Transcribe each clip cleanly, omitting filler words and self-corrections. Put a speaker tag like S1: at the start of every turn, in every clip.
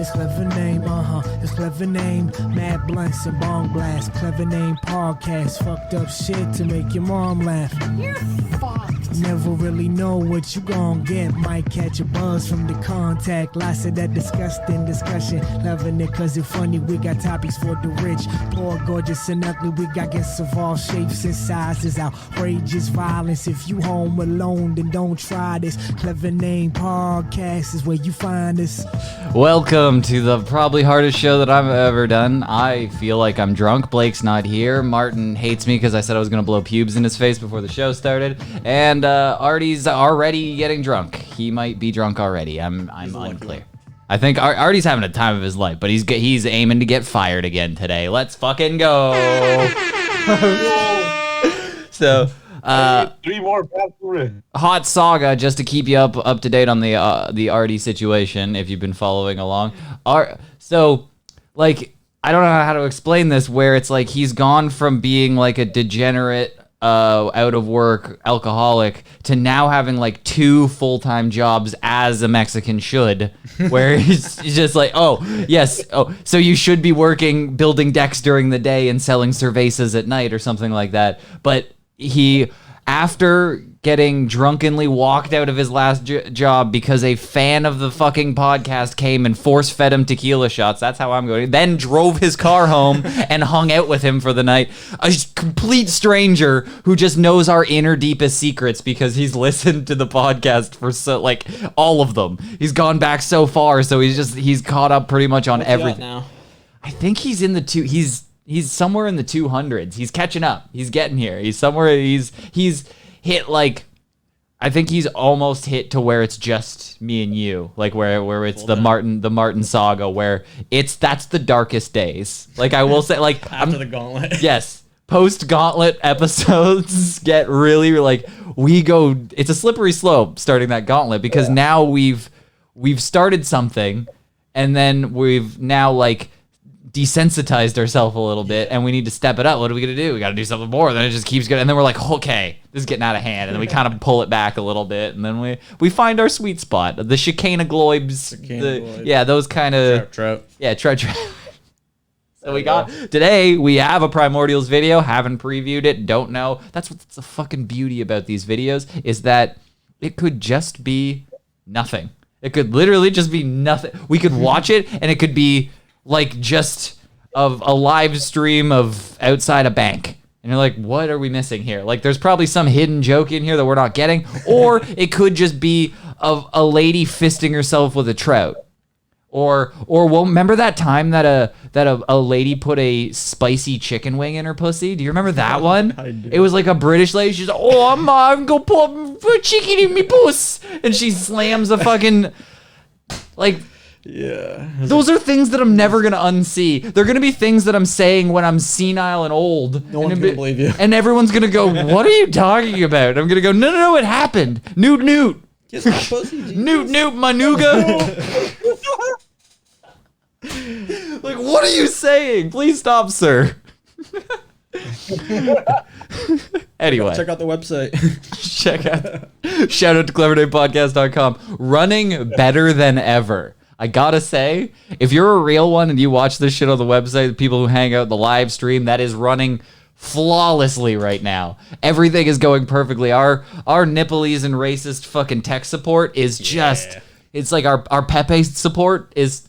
S1: It's clever name, it's clever name. Mad blunts and bong blast. Clever name podcast. Fucked up shit to make your mom laugh.
S2: You're fucked.
S1: Never really know what you gon' get. Might catch a buzz from the contact. Lots of that disgusting discussion. Loving it cause it's funny. We got topics for the rich. Poor, gorgeous, and ugly. We got guests of all shapes and sizes. Outrageous violence. If you home alone, then don't try this. Clever name podcast is where you find us.
S3: Welcome to the probably hardest show that I've ever done. I feel like I'm drunk. Blake's not here. Martin hates me because I said I was going to blow pubes in his face before the show started. And Artie's already getting drunk. He might be drunk already. I'm unclear. I think Artie's having a time of his life, but he's aiming to get fired again today. Let's fucking go. So...
S4: three more
S3: hot saga just to keep you up to date on the Artie situation if you've been following along. So like I don't know how to explain this, where it's like he's gone from being like a degenerate out of work alcoholic to now having like 2 full-time jobs as a Mexican should, where he's just like, so you should be working building decks during the day and selling cervezas at night or something like that. But he, after getting drunkenly walked out of his last job because a fan of the fucking podcast came and force-fed him tequila shots, that's how I'm going, then drove his car home and hung out with him for the night. A complete stranger who just knows our inner deepest secrets because he's listened to the podcast for all of them. He's gone back so far, so he's caught up pretty much on everything. Now? I think he's in the He's somewhere in the 200s. He's catching up. He's getting here. He's somewhere. He's hit like, I think he's almost hit to where it's just me and you, like where it's the Martin saga, where that's the darkest days. Like I will say, like
S2: after the gauntlet.
S3: Yes, post gauntlet episodes get really like it's a slippery slope starting that gauntlet because now we've started something, and then we've now like desensitized ourselves a little bit, and we need to step it up. What are we gonna do? We gotta do something more. Then it just keeps going, and then we're like, okay, this is getting out of hand, and then we kind of pull it back a little bit, and then we find our sweet spot, the chicana gloibs, those kind of
S2: trout.
S3: Yeah, trout. So today we have a Primordials video. Haven't previewed it. Don't know. That's what's the fucking beauty about these videos, is that it could just be nothing. It could literally just be nothing. We could watch it, and it could be like just of a live stream of outside a bank, and you're like, what are we missing here? Like there's probably some hidden joke in here that we're not getting, or it could just be of a lady fisting herself with a trout, or well, remember that time that a lady put a spicy chicken wing in her pussy? Do you remember that one?
S2: I do.
S3: It was like a British lady. She's like, I'm gonna put chicken in me puss, and she slams a fucking like.
S2: Yeah.
S3: Those are things that I'm never going to unsee. They're going to be things that I'm saying when I'm senile and old.
S2: No one's going to believe you.
S3: And everyone's going to go, what are you talking about? I'm going to go, no, it happened. Newt.
S2: Kiss my pussy, Jesus.
S3: Newt, my nougat. Like, what are you saying? Please stop, sir. Anyway.
S2: Check out the website.
S3: Shout out to clevernamepodcast.com. Running better than ever. I gotta say, if you're a real one and you watch this shit on the website, the people who hang out in the live stream, that is running flawlessly right now. Everything is going perfectly. Our Nepalese and racist fucking tech support is just, it's like our Pepe support is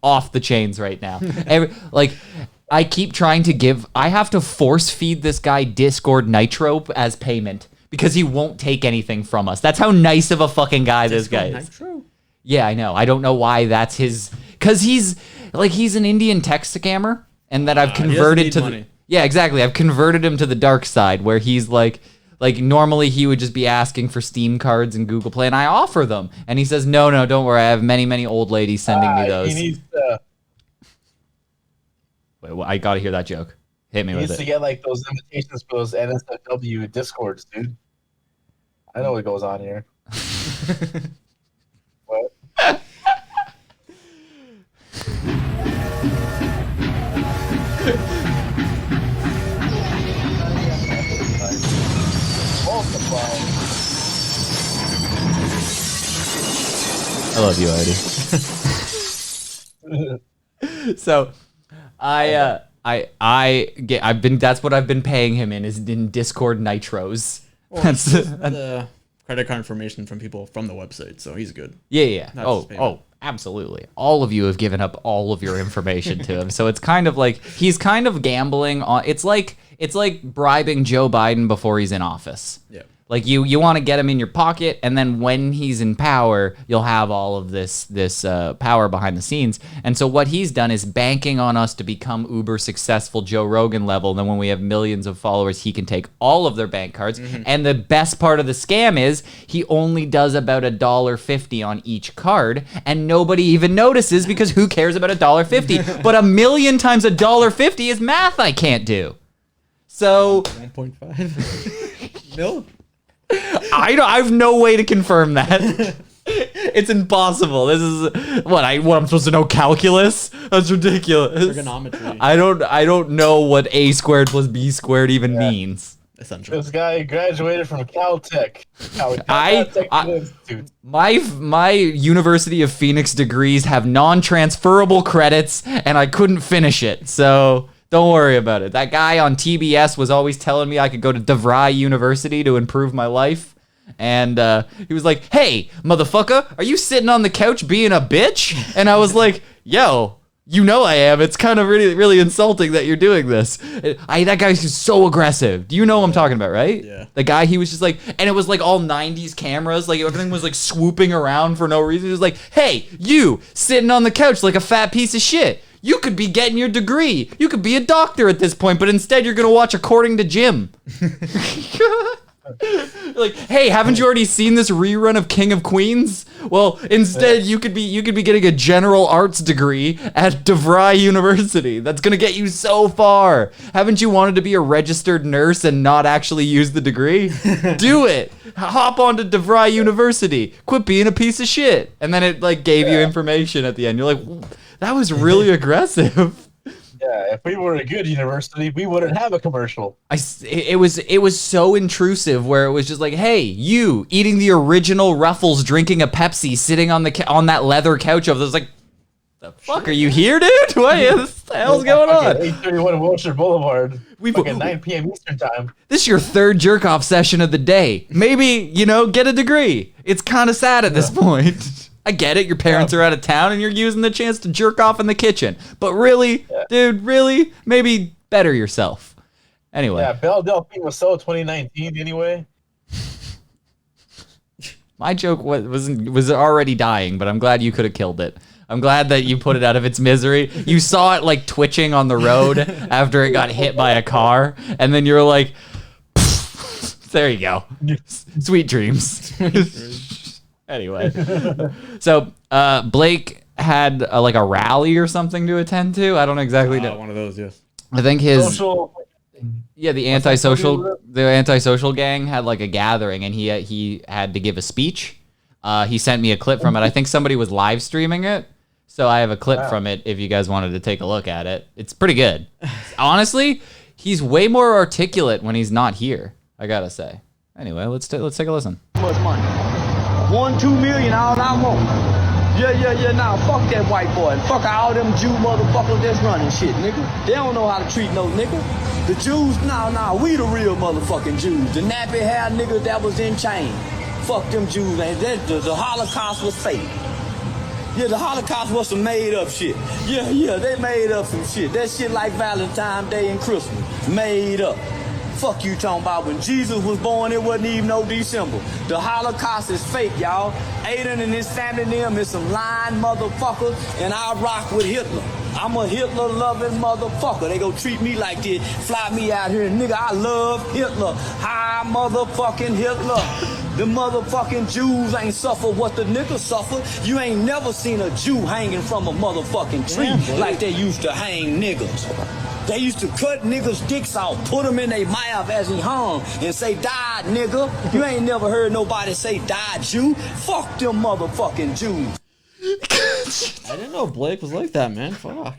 S3: off the chains right now. I keep trying to I have to force feed this guy Discord Nitro as payment because he won't take anything from us. That's how nice of a fucking guy this guy is.
S2: Nitro?
S3: Yeah, I know. I don't know why that's his, because he's an Indian tech scammer, and that I've converted to money. Yeah, exactly. I've converted him to the dark side, where he's like normally he would just be asking for Steam cards and Google Play, and I offer them, and he says, no, don't worry, I have many old ladies sending me those.
S4: He needs to.
S3: Wait, well, I gotta hear that joke. Hit me with it.
S4: He needs to get like those invitations for those NSFW Discords, dude. I know what goes on here. What?
S3: I love you, Artie. So I've been that's what I've been paying him in Discord nitros.
S2: Well,
S3: That's
S2: the credit card information from people from the website, so he's good.
S3: yeah.
S2: Not just payment.
S3: Oh, absolutely. All of you have given up all of your information to him. So it's kind of like he's kind of gambling on it's like bribing Joe Biden before he's in office.
S2: Yeah.
S3: Like you want to get him in your pocket, and then when he's in power, you'll have all of this power behind the scenes. And so what he's done is banking on us to become uber successful Joe Rogan level. And then when we have millions of followers, he can take all of their bank cards. And the best part of the scam is he only does about $1.50 on each card, and nobody even notices because who cares about $1.50? But 1,000,000 times $1.50 is math I can't do. So
S2: 1.5 mil.
S3: I have no way to confirm that. It's impossible. This is what I'm supposed to know, calculus? That's ridiculous.
S2: Trigonometry.
S3: I don't know what a squared plus b squared even means.
S2: Essentially.
S4: This guy graduated from Caltech. Institute.
S3: My University of Phoenix degrees have non-transferable credits, and I couldn't finish it. So don't worry about it. That guy on TBS was always telling me I could go to DeVry University to improve my life. And he was like, hey, motherfucker, are you sitting on the couch being a bitch? And I was like, yo, you know I am. It's kind of really, really insulting that you're doing this. That guy's so aggressive. Do you know what I'm talking about, right?
S2: Yeah.
S3: The guy, he was just like, and it was like all 90s cameras. Like everything was like swooping around for no reason. He was like, hey, you sitting on the couch like a fat piece of shit. You could be getting your degree. You could be a doctor at this point, but instead you're going to watch According to Jim. Like, hey, haven't you already seen this rerun of King of Queens? Well, instead you could be getting a general arts degree at DeVry University. That's going to get you so far. Haven't you wanted to be a registered nurse and not actually use the degree? Do it. Hop onto DeVry University. Quit being a piece of shit. And then it like gave you information at the end. You're like, that was really aggressive.
S4: Yeah, if we were a good university, we wouldn't have a commercial.
S3: It was so intrusive where it was just like, hey, you eating the original Ruffles, drinking a Pepsi, sitting on that leather couch over there. I was like, the fuck are you here, dude? What the hell's going on?
S4: 831 Wilshire Boulevard. Fucking 9 p.m. Eastern time.
S3: This is your third jerk off session of the day. Maybe, get a degree. It's kind of sad at this point. I get it. Your parents are out of town and you're using the chance to jerk off in the kitchen. But really, dude, really? Maybe better yourself. Anyway.
S4: Yeah, Belle Delphine was so 2019 anyway.
S3: My joke was already dying, but I'm glad you could have killed it. I'm glad that you put it out of its misery. You saw it like twitching on the road after it got hit by a car. And then you're like, there you go. Sweet dreams. Anyway, so Blake had like a rally or something to attend to. I don't exactly know.
S2: One of those, yes.
S3: I think the antisocial gang had like a gathering, and he had to give a speech. He sent me a clip from it. I think somebody was live streaming it, so I have a clip from it. If you guys wanted to take a look at it, it's pretty good. Honestly, he's way more articulate when he's not here. I gotta say. Anyway, let's take a listen.
S5: Much money. 1, 2 million, all I want. Yeah, nah, fuck that white boy. And fuck all them Jew motherfuckers that's running shit, nigga. They don't know how to treat no nigga. The Jews, nah, we the real motherfucking Jews. The nappy hair nigga that was in chains. Fuck them Jews, man. The Holocaust was fake. Yeah, the Holocaust was some made up shit. Yeah, they made up some shit. That shit like Valentine's Day and Christmas. Made up. Fuck you talking about when Jesus was born, it wasn't even no December. The Holocaust is fake, y'all. Aiden and his family them is some lying motherfuckers, and I rock with Hitler. I'm a Hitler-loving motherfucker. They gon' treat me like this, fly me out here, nigga, I love Hitler. Hi, motherfucking Hitler. The motherfucking Jews ain't suffer what the niggas suffer. You ain't never seen a Jew hanging from a motherfucking tree like they used to hang niggas. They used to cut niggas' dicks out, put them in their mouth as he hung, and say, die, nigga. You ain't never heard nobody say, die, Jew. Fuck them motherfucking Jews.
S2: I didn't know Blake was like that, man. Fuck.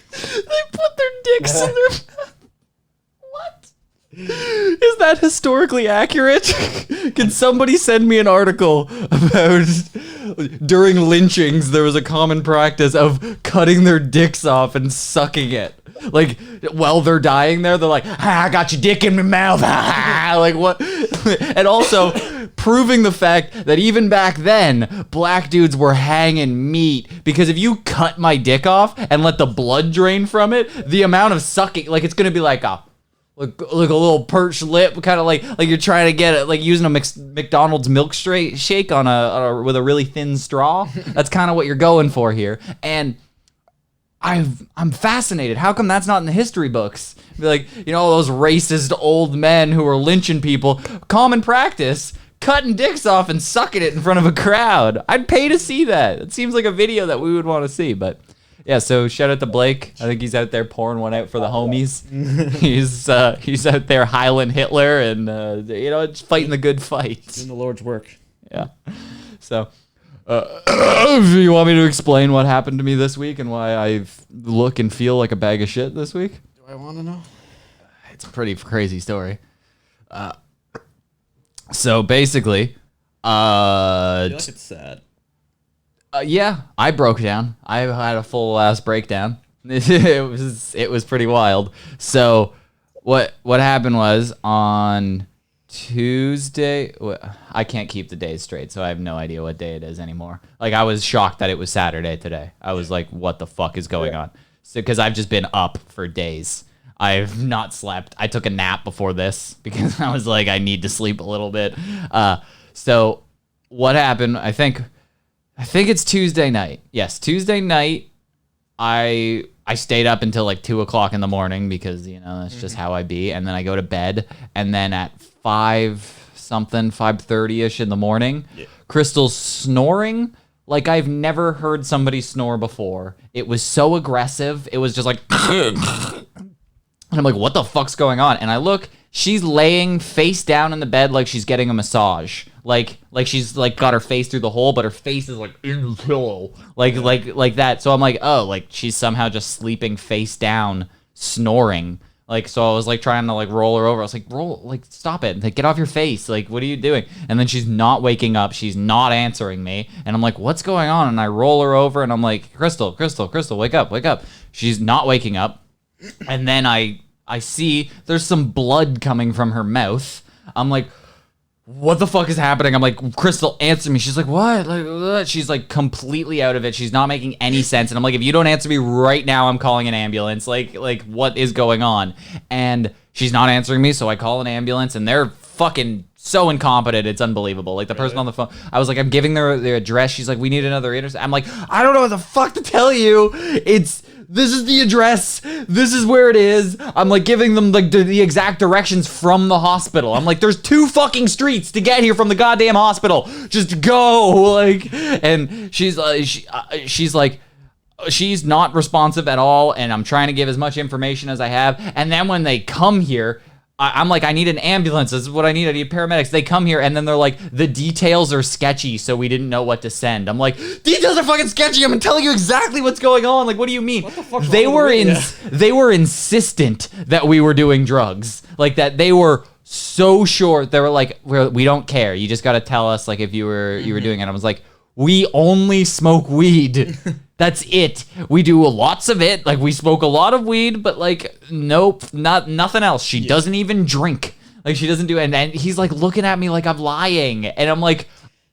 S3: They put their dicks in their mouth. What? Is that historically accurate? Can somebody send me an article about during lynchings, there was a common practice of cutting their dicks off and sucking it. Like, while they're dying there, they're like, I got your dick in my mouth. Like, what? And also, proving the fact that even back then, black dudes were hanging meat. Because if you cut my dick off and let the blood drain from it, the amount of sucking, like, it's going to be like a little perched lip, kind of like you're trying to get it, like using a McDonald's shake on a with a really thin straw. That's kind of what you're going for here. And I'm fascinated. How come that's not in the history books? Be like, those racist old men who were lynching people, common practice, cutting dicks off and sucking it in front of a crowd. I'd pay to see that. It seems like a video that we would want to see, but yeah, so shout out to Blake. I think he's out there pouring one out for the homies. He's out there Highland Hitler and it's fighting the good fight.
S2: Doing the Lord's work.
S3: Yeah. So, you want me to explain what happened to me this week and why I look and feel like a bag of shit this week?
S2: Do I want to know?
S3: It's a pretty crazy story. So basically,
S2: I feel like it's sad.
S3: yeah, I broke down. I had a full ass breakdown. It was pretty wild. So what happened was on Tuesday. I can't keep the days straight, so I have no idea what day it is anymore. Like, I was shocked that it was Saturday today. I was like, what the fuck is going on? So because I've just been up for days. I've not slept. I took a nap before this because I was like, I need to sleep a little bit. So what happened? I think it's Tuesday night. Yes, Tuesday night. I stayed up until like 2:00 in the morning because that's just how I be. And then I go to bed, and then at 5:30ish in the morning, Crystal's snoring like I've never heard somebody snore before. It was so aggressive. It was just like, and I'm like, what the fuck's going on? And I look. She's laying face down in the bed like she's getting a massage. Like she's like got her face through the hole, but her face is like in the pillow. Like that. So I'm like, oh, like she's somehow just sleeping face down, snoring. Like, so I was like trying to like roll her over. I was like, stop it. Like, get off your face. Like, what are you doing? And then she's not waking up. She's not answering me. And I'm like, what's going on? And I roll her over and I'm like, Crystal, wake up. She's not waking up. And then I see there's some blood coming from her mouth. I'm like, what the fuck is happening? I'm like, Crystal, answer me. She's like, what? Like, what? She's like completely out of it. She's not making any sense. And I'm like, if you don't answer me right now, I'm calling an ambulance. Like what is going on? And she's not answering me. So I call an ambulance, and they're fucking so incompetent. It's unbelievable. Like the person on the phone, I was like, I'm giving their address. She's like, we need another interview. I'm like, I don't know what the fuck to tell you. This is the address. This is where it is. I'm like giving them like the exact directions from the hospital. I'm like, there's 2 fucking streets to get here from the goddamn hospital. Just go. Like, and she's like, she's not responsive at all. And I'm trying to give as much information as I have. And then when they come here, I'm like, I need an ambulance. This is what I need. I need paramedics. They come here, and then they're like, the details are sketchy, so we didn't know what to send. I'm like, details are fucking sketchy. I'm telling you exactly what's going on. Like, what do you mean?
S2: What the fuck's
S3: they
S2: wrong
S3: were
S2: with you?
S3: they were insistent that we were doing drugs. Like that, they were so sure. They were like, we don't care. You just got to tell us like if you were doing it. I was like, we only smoke weed. That's it. We do lots of it. Like, we smoke a lot of weed, but like, nope, nothing else. She doesn't even drink. Like, she doesn't do it. And he's like looking at me like I'm lying. And I'm like,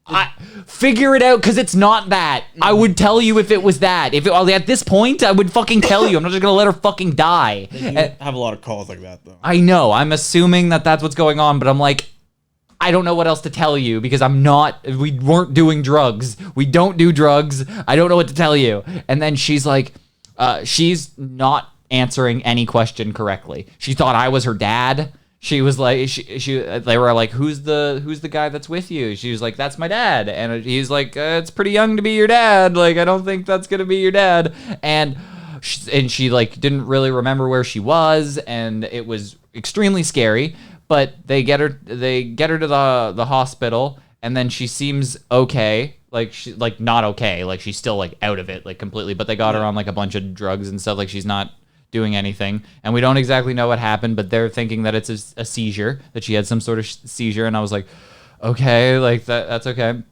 S3: I figure it out, because it's not that. I would tell you if it was that. At this point, I would fucking tell you. I'm not just gonna let her fucking die.
S2: They have a lot of calls like that, though.
S3: I know. I'm assuming that that's what's going on, but I'm like, I don't know what else to tell you, because we weren't doing drugs. We don't do drugs. I don't know what to tell you. And then she's like, she's not answering any question correctly. She thought I was her dad. She was like, they were like, who's the guy that's with you? She was like, that's my dad. And he's like, it's pretty young to be your dad. Like, I don't think that's going to be your dad. And she like didn't really remember where she was. And it was extremely scary. But they get her to the hospital, and then she seems okay. Like, she like not okay. Like, she's still like out of it, like completely. But they got her on like a bunch of drugs and stuff. Like, she's not doing anything, and we don't exactly know what happened. But they're thinking that it's a seizure, that she had some sort of seizure. And I was like, okay, like that's okay.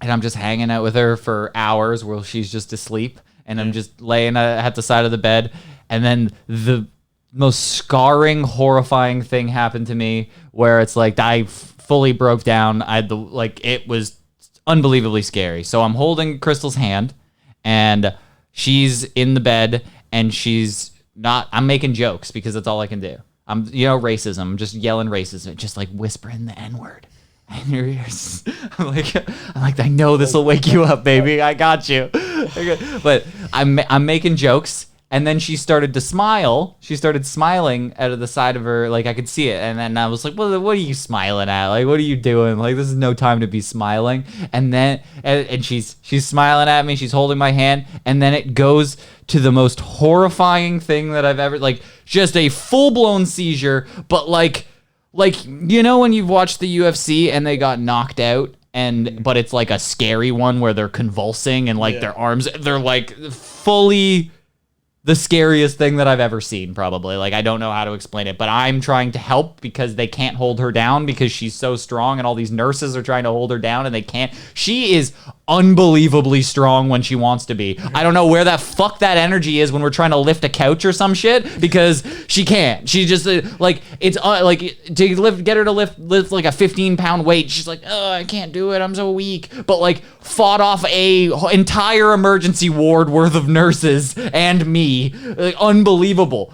S3: and I'm just hanging out with her for hours while she's just asleep, and I'm just laying at the side of the bed, and then the most scarring, horrifying thing happened to me where it's like I fully broke down. It was unbelievably scary. So I'm holding Crystal's hand, and she's in the bed, and she's not. I'm making jokes because that's all I can do. I'm racism. I'm just yelling racism, just like whispering the N-word in your ears. I'm like, I know this will wake you up, baby. I got you. But I'm making jokes. And then she started to smile. She started smiling out of the side of her, like I could see it. And then I was like, well, what are you smiling at? Like, what are you doing? Like, this is no time to be smiling. And then, and she's smiling at me. She's holding my hand. And then it goes to the most horrifying thing that I've ever, like, just a full-blown seizure. But like, when you've watched the UFC and they got knocked out, but it's like a scary one where they're convulsing and like their arms, they're like fully the scariest thing that I've ever seen, probably. Like, I don't know how to explain it, but I'm trying to help because they can't hold her down because she's so strong, and all these nurses are trying to hold her down, and they can't. She is unbelievably strong when she wants to be. I don't know where that energy is when we're trying to lift a couch or some shit, because she can't. She just, get her to lift like a 15-pound weight. She's like, oh, I can't do it. I'm so weak. But like, fought off a entire emergency ward worth of nurses and me. Like, unbelievable.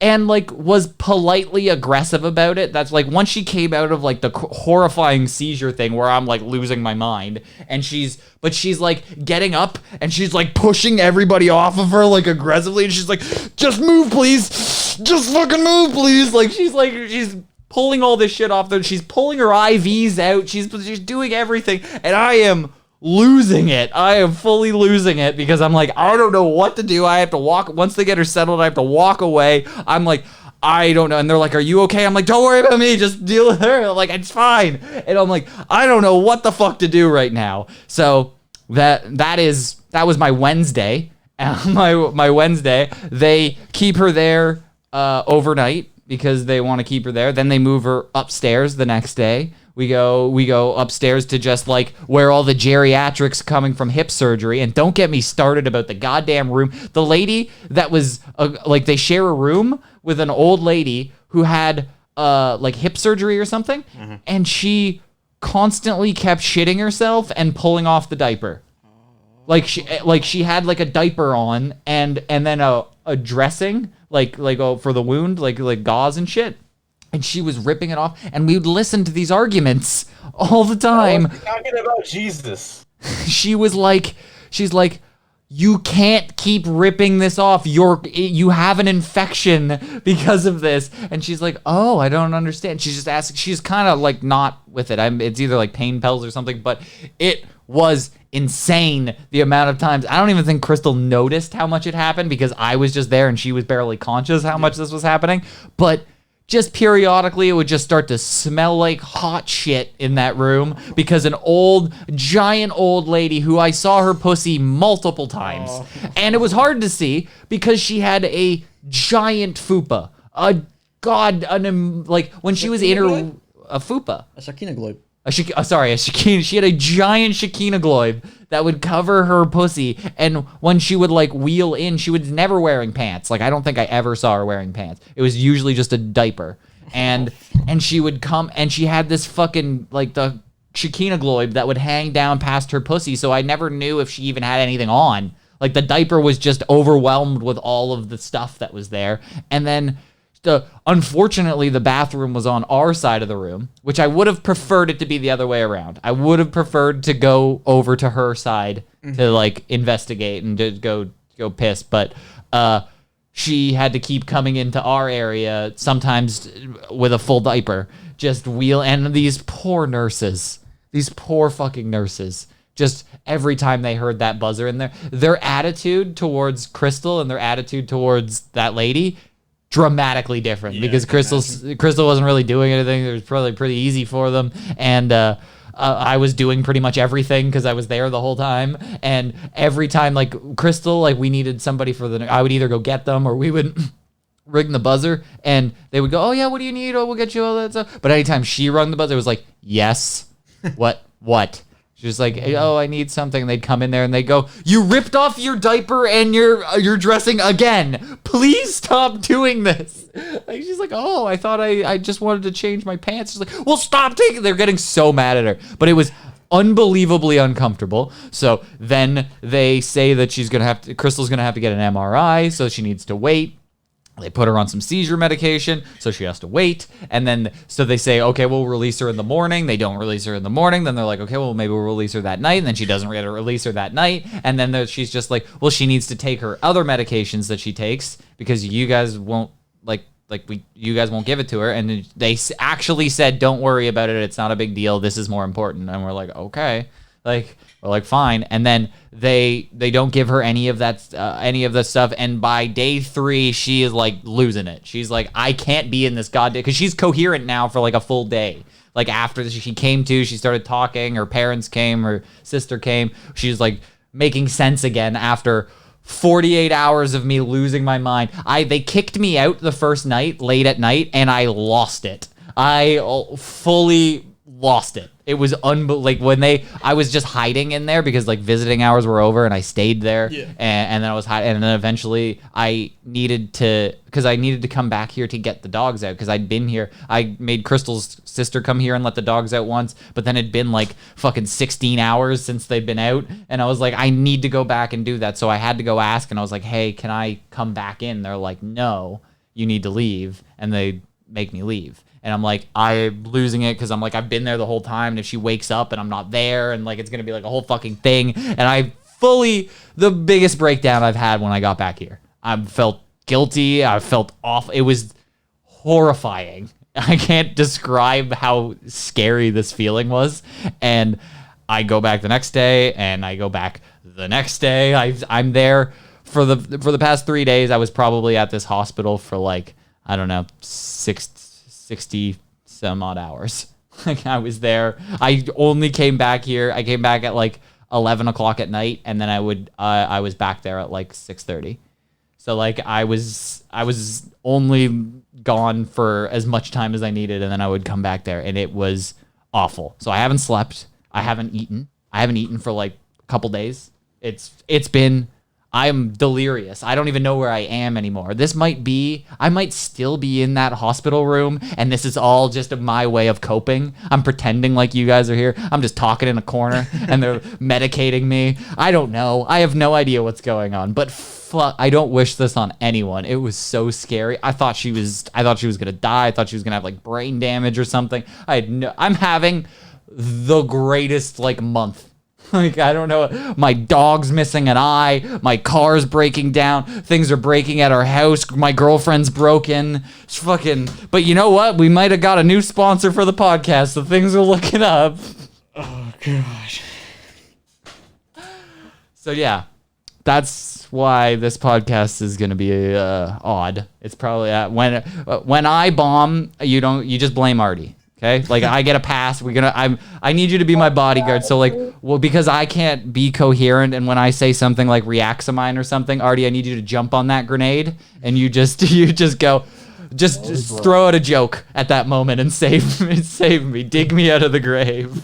S3: And was politely aggressive about it. That's like, once she came out of like the horrifying seizure thing where I'm like losing my mind, and she's like getting up and she's like pushing everybody off of her like aggressively, and she's like, just move please, just fucking move please. Like, she's pulling all this shit off there. She's pulling her IVs out. She's doing everything, and I am losing it. I am fully losing it because I'm like, I don't know what to do. I have to walk. Once they get her settled, I have to walk away. I'm like, I don't know. And they're like, are you okay? I'm like, don't worry about me. Just deal with her. I'm like, it's fine. And I'm like, I don't know what the fuck to do right now. So that was my Wednesday. my Wednesday. They keep her there overnight because they want to keep her there. Then they move her upstairs the next day. We go upstairs to just like where all the geriatrics coming from hip surgery. And don't get me started about the goddamn room. The lady that was like, they share a room with an old lady who had like hip surgery or something. Mm-hmm. And she constantly kept shitting herself and pulling off the diaper. Like she had like a diaper on and then a dressing like for the wound, like gauze and shit. And she was ripping it off, and we would listen to these arguments all the time.
S4: Talking about Jesus.
S3: She's like, you can't keep ripping this off. You have an infection because of this. And she's like, oh, I don't understand. She's just asking. She's kind of like not with it. It's either like pain pills or something, but it was insane the amount of times. I don't even think Crystal noticed how much it happened because I was just there and she was barely conscious how much this was happening. But just periodically, it would just start to smell like hot shit in that room because an giant old lady who I saw her pussy multiple times. Oh. And it was hard to see because she had a giant fupa. When she was in her... A fupa.
S2: A Shakina globe.
S3: A Shekinah. She had a giant Shekinah globe that would cover her pussy, and when she would like wheel in, she was never wearing pants. Like, I don't think I ever saw her wearing pants. It was usually just a diaper, and she would come, and she had this fucking like the Shekinah globe that would hang down past her pussy, so I never knew if she even had anything on. Like, the diaper was just overwhelmed with all of the stuff that was there, and then. Unfortunately, the bathroom was on our side of the room, which I would have preferred it to be the other way around. I would have preferred to go over to her side to like investigate and to go piss, but she had to keep coming into our area sometimes with a full diaper, just and these poor fucking nurses. Just every time they heard that buzzer in there, their attitude towards Crystal and their attitude towards that lady. Dramatically different because Crystal wasn't really doing anything. It was probably pretty easy for them, and I was doing pretty much everything because I was there the whole time. And every time, like Crystal, like we needed somebody I would either go get them or we would ring the buzzer, and they would go, "Oh yeah, what do you need? Oh, we'll get you all that stuff." But anytime she rung the buzzer, it was like, "Yes, what?" She was like, oh, I need something. And they'd come in there and they go, you ripped off your diaper and your dressing again. Please stop doing this. Like, she's like, oh, I thought I just wanted to change my pants. She's like, well, stop taking. They're getting so mad at her. But it was unbelievably uncomfortable. So then they say that Crystal's gonna have to get an MRI, so she needs to wait. They put her on some seizure medication, so she has to wait. And then, so they say, okay, we'll release her in the morning. They don't release her in the morning. Then they're like, okay, well, maybe we'll release her that night. And then she doesn't release her that night. And then she's just like, well, she needs to take her other medications that she takes because you guys won't, you guys won't give it to her. And they actually said, don't worry about it. It's not a big deal. This is more important. And we're like, okay. We're like, fine. And then they don't give her any of that stuff. And by day 3, she is like losing it. She's like, I can't be in this goddamn, because she's coherent now for like a full day. Like after she came to, she started talking. Her parents came. Her sister came. She's like making sense again after 48 hours of me losing my mind. They kicked me out the first night, late at night, and I lost it. I fully lost it. It was I was just hiding in there because like visiting hours were over and I stayed there. Yeah. And then I was hiding, and then eventually I needed to come back here to get the dogs out because I'd been here. I made Crystal's sister come here and let the dogs out once, but then it'd been like fucking 16 hours since they'd been out, and I was like, I need to go back and do that. So I had to go ask, and I was like, hey, can I come back in? They're like, no, you need to leave, and they make me leave. And I'm like, I'm losing it because I'm like, I've been there the whole time. And if she wakes up and I'm not there, and like, it's going to be like a whole fucking thing. And the biggest breakdown I've had when I got back here. I felt guilty. I felt awful. It was horrifying. I can't describe how scary this feeling was. And I go back the next day, and I go back the next day. I'm there for the past 3 days. I was probably at this hospital for like, I don't know, 60 some odd hours. Like I was there. I only came back here. I came back at like 11 o'clock at night, and then I was back there at like 6:30. So like I was only gone for as much time as I needed, and then I would come back there, and it was awful. So I haven't slept. I haven't eaten for like a couple days. I'm delirious. I don't even know where I am anymore. I might still be in that hospital room, and this is all just my way of coping. I'm pretending like you guys are here. I'm just talking in a corner, and they're medicating me. I don't know. I have no idea what's going on, but fuck, I don't wish this on anyone. It was so scary. I thought she was gonna die. I thought she was gonna have like brain damage or something. I'm having the greatest like month. Like, I don't know. My dog's missing an eye. My car's breaking down. Things are breaking at our house. My girlfriend's broken. It's fucking... But you know what? We might have got a new sponsor for the podcast, so things are looking up.
S2: Oh, gosh.
S3: So, yeah. That's why this podcast is going to be odd. It's probably... when I bomb, you just blame Artie. Okay, like I get a pass. I need you to be my bodyguard. So like, well, because I can't be coherent, and when I say something like Reaxamine or something, Artie, I need you to jump on that grenade, and you just go, just throw out a joke at that moment and save me, dig me out of the grave.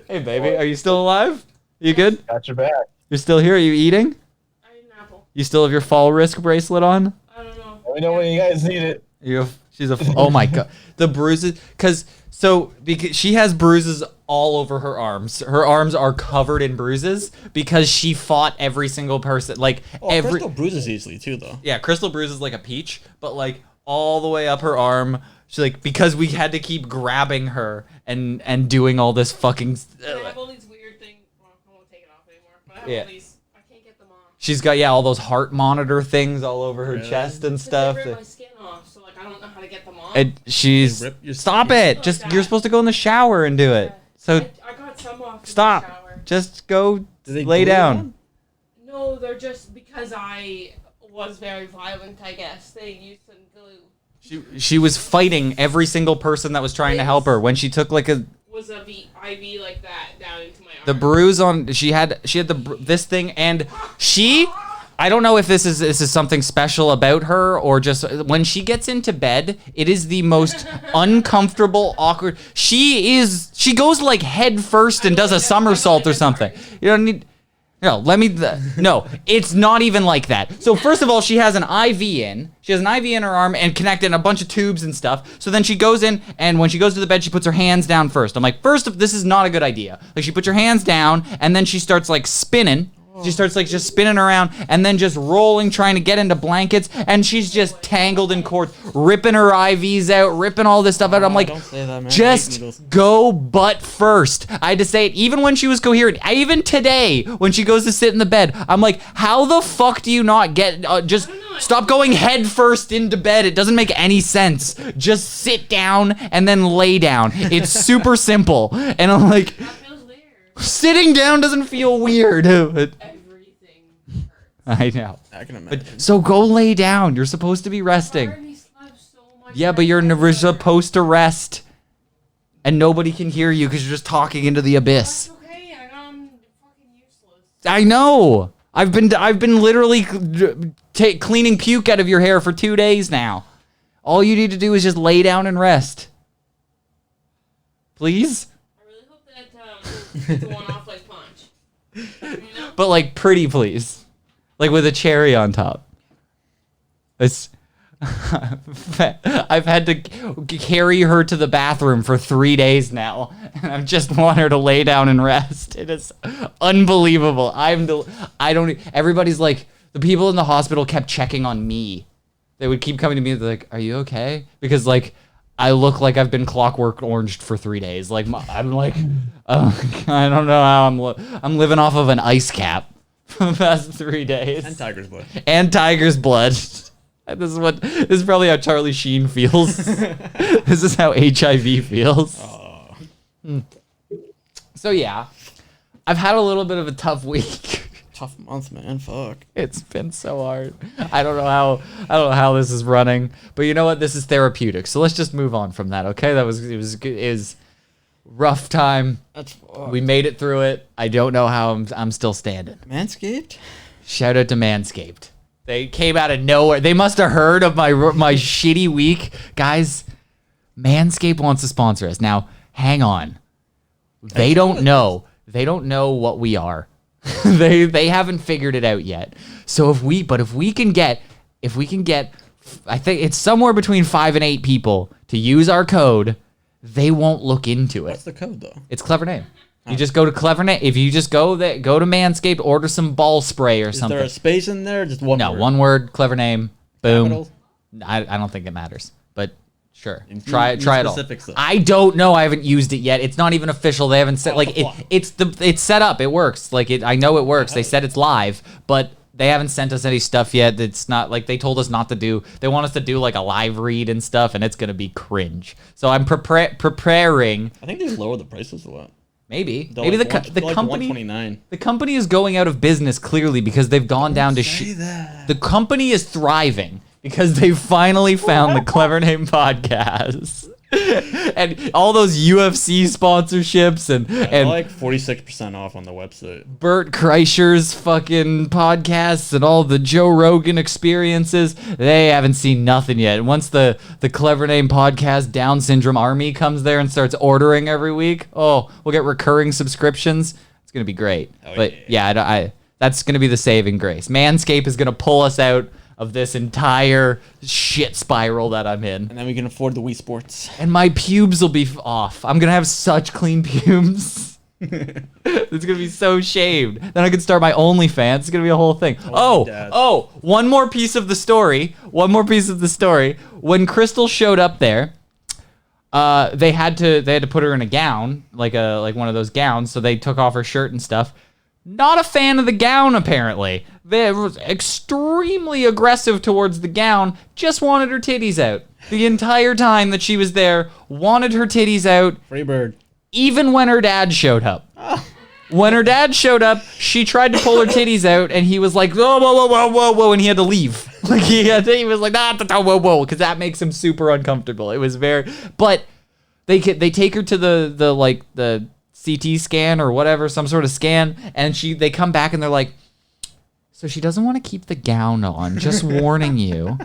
S3: Hey, baby, are you still alive? You good?
S4: Got your back.
S3: You're still here? Are you eating?
S6: I ate an apple.
S3: You still have your fall risk bracelet on?
S6: I don't know.
S4: Let me know when you guys need it.
S3: Oh my god, the bruises, because she has bruises all over her arms. Her arms are covered in bruises because she fought every single person. Like
S2: Crystal bruises easily too, though.
S3: Yeah, Crystal bruises like a peach, but like all the way up her arm. She's like, because we had to keep grabbing her and doing all this fucking.
S6: I have all these weird things. Well, I won't take it off anymore. But I have all these. I can't get them off.
S3: She's got all those heart monitor things all over her chest and stuff.
S6: They rip my skin off, so like I don't know how to get them off.
S3: And stop it! Just you're supposed to go in the shower and do it. So
S6: I got some off.
S3: Stop.
S6: In the shower.
S3: Just go lay down.
S6: No, they're just because I was very violent. I guess they used some glue.
S3: She was fighting every single person that was trying to help her when she took like a.
S6: Was a IV like that down into my arm.
S3: The bruise on she had this thing, and she I don't know if this is something special about her or just when she gets into bed, it is the most uncomfortable, awkward. She goes like head first and does a somersault or something. You don't need. No, no, it's not even like that. So first of all, she has an IV in. She has an IV in her arm and connected in a bunch of tubes and stuff. So then she goes in, and when she goes to the bed, she puts her hands down first. I'm like, first, this is not a good idea. Like, she puts her hands down, and then she starts, like, spinning. She starts, like, just spinning around and then just rolling, trying to get into blankets, and she's just tangled in cords, ripping her IVs out, ripping all this stuff out. I'm like,
S2: don't say that, man.
S3: just go butt first. I had to say it even when she was coherent. Even today, when she goes to sit in the bed, I'm like, how the fuck do you not get, just stop going head first into bed. It doesn't make any sense. Just sit down and then lay down. It's super simple. And I'm like,
S6: That feels weird.
S3: sitting down doesn't feel weird.
S6: Everything hurts.
S3: I know.
S2: I can imagine.
S3: But so go lay down. You're supposed to be resting.
S6: Barney slept so much.
S3: Yeah, but you're never supposed to rest. And nobody can hear you because you're just talking into the abyss.
S6: That's okay. I got fucking useless.
S3: I know. I've been literally cleaning puke out of your hair for 2 days now. All you need to do is just lay down and rest. Please?
S6: I really hope that it's a one-off like punch. You know?
S3: But like pretty please. Like with a cherry on top. It's I've had to carry her to the bathroom for 3 days now, and I just want her to lay down and rest. It is unbelievable. Everybody's like, the people in the hospital kept checking on me. They would keep coming to me, they're like, are you okay? Because like, I look like I've been clockwork oranged for 3 days. Like, I'm like, I don't know how I'm living off of an ice cap for the past 3 days.
S2: And tiger's blood.
S3: And tiger's blood. This is probably how Charlie Sheen feels. This is how HIV feels. So yeah, I've had a little bit of a tough week.
S2: Tough month, man. Fuck.
S3: It's been so hard. I don't know how this is running, but you know what? This is therapeutic. So let's just move on from that. Okay, it was rough time.
S2: That's fucked.
S3: We made it through it. I don't know how I'm still standing.
S2: Manscaped?
S3: Shout out to Manscaped. They came out of nowhere. They must have heard of my shitty week. Guys, Manscaped wants to sponsor us. Now, hang on. They don't know. They don't know what we are. They haven't figured it out yet. So if we can get, I think it's somewhere between 5 and 8 people to use our code, they won't look into it.
S2: What's the code, though?
S3: It's Clever Name. You just go to Clever Name. If you just go to Manscaped, order some ball spray or something.
S2: Is there a space in there? Just one
S3: No,
S2: word?
S3: one word, Clever Name, boom.
S2: Capitals?
S3: I don't think it matters, but sure.
S2: In
S3: Try it all.
S2: specifics, though.
S3: I don't know. I haven't used it yet. It's not even official. They haven't said it's set up. It works. I know it works. They said it's live, but they haven't sent us any stuff yet. It's not like they told us not to do. They want us to do like a live read and stuff, and it's gonna be cringe. So I'm preparing.
S2: I think they lowered the prices a lot.
S3: Maybe
S2: They're
S3: maybe
S2: like
S3: the
S2: like
S3: company.
S2: $129.
S3: The company is going out of business clearly because they've gone down to shit. The company is thriving because they finally found the Clever Name podcast. And all those UFC sponsorships and
S2: They're like 46% off on the website.
S3: Bert Kreischer's fucking podcasts and all the Joe Rogan experiences, they haven't seen nothing yet. And once the Clever Name podcast Down Syndrome Army comes there and starts ordering every week, we'll get recurring subscriptions. It's going to be great. But yeah, that's going to be the saving grace. Manscaped is going to pull us out of this entire shit spiral that I'm in.
S2: And then we can afford the Wii Sports.
S3: And my pubes will be off. I'm going to have such clean pubes. It's going to be so shaved. Then I can start my OnlyFans. It's going to be a whole thing. One more piece of the story. When Crystal showed up there, they had to put her in a gown, like one of those gowns, so they took off her shirt and stuff. Not a fan of the gown, apparently. They were extremely aggressive towards the gown, just wanted her titties out. The entire time that she was there, wanted her titties out.
S2: Freebird.
S3: Even when her dad showed up. When her dad showed up, she tried to pull her titties out, and he was like, whoa, whoa, whoa, whoa, whoa, and he had to leave. Like, he was like, whoa, whoa, because that makes him super uncomfortable. It was very, but they take her to the CT scan or whatever, some sort of scan, and they come back and they're like, So she doesn't want to keep the gown on. Just warning you.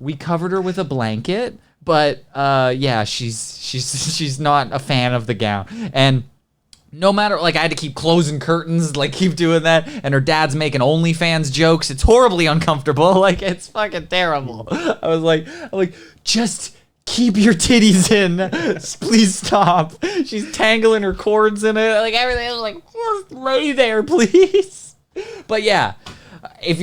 S3: We covered her with a blanket, but yeah, she's not a fan of the gown. And no matter, like, I had to keep closing curtains, like, keep doing that. And her dad's making OnlyFans jokes. It's horribly uncomfortable. Like, it's fucking terrible. I'm like, just keep your titties in. Please stop. She's tangling her cords in it. Like, everything. I was like, just lay there, please. But yeah, if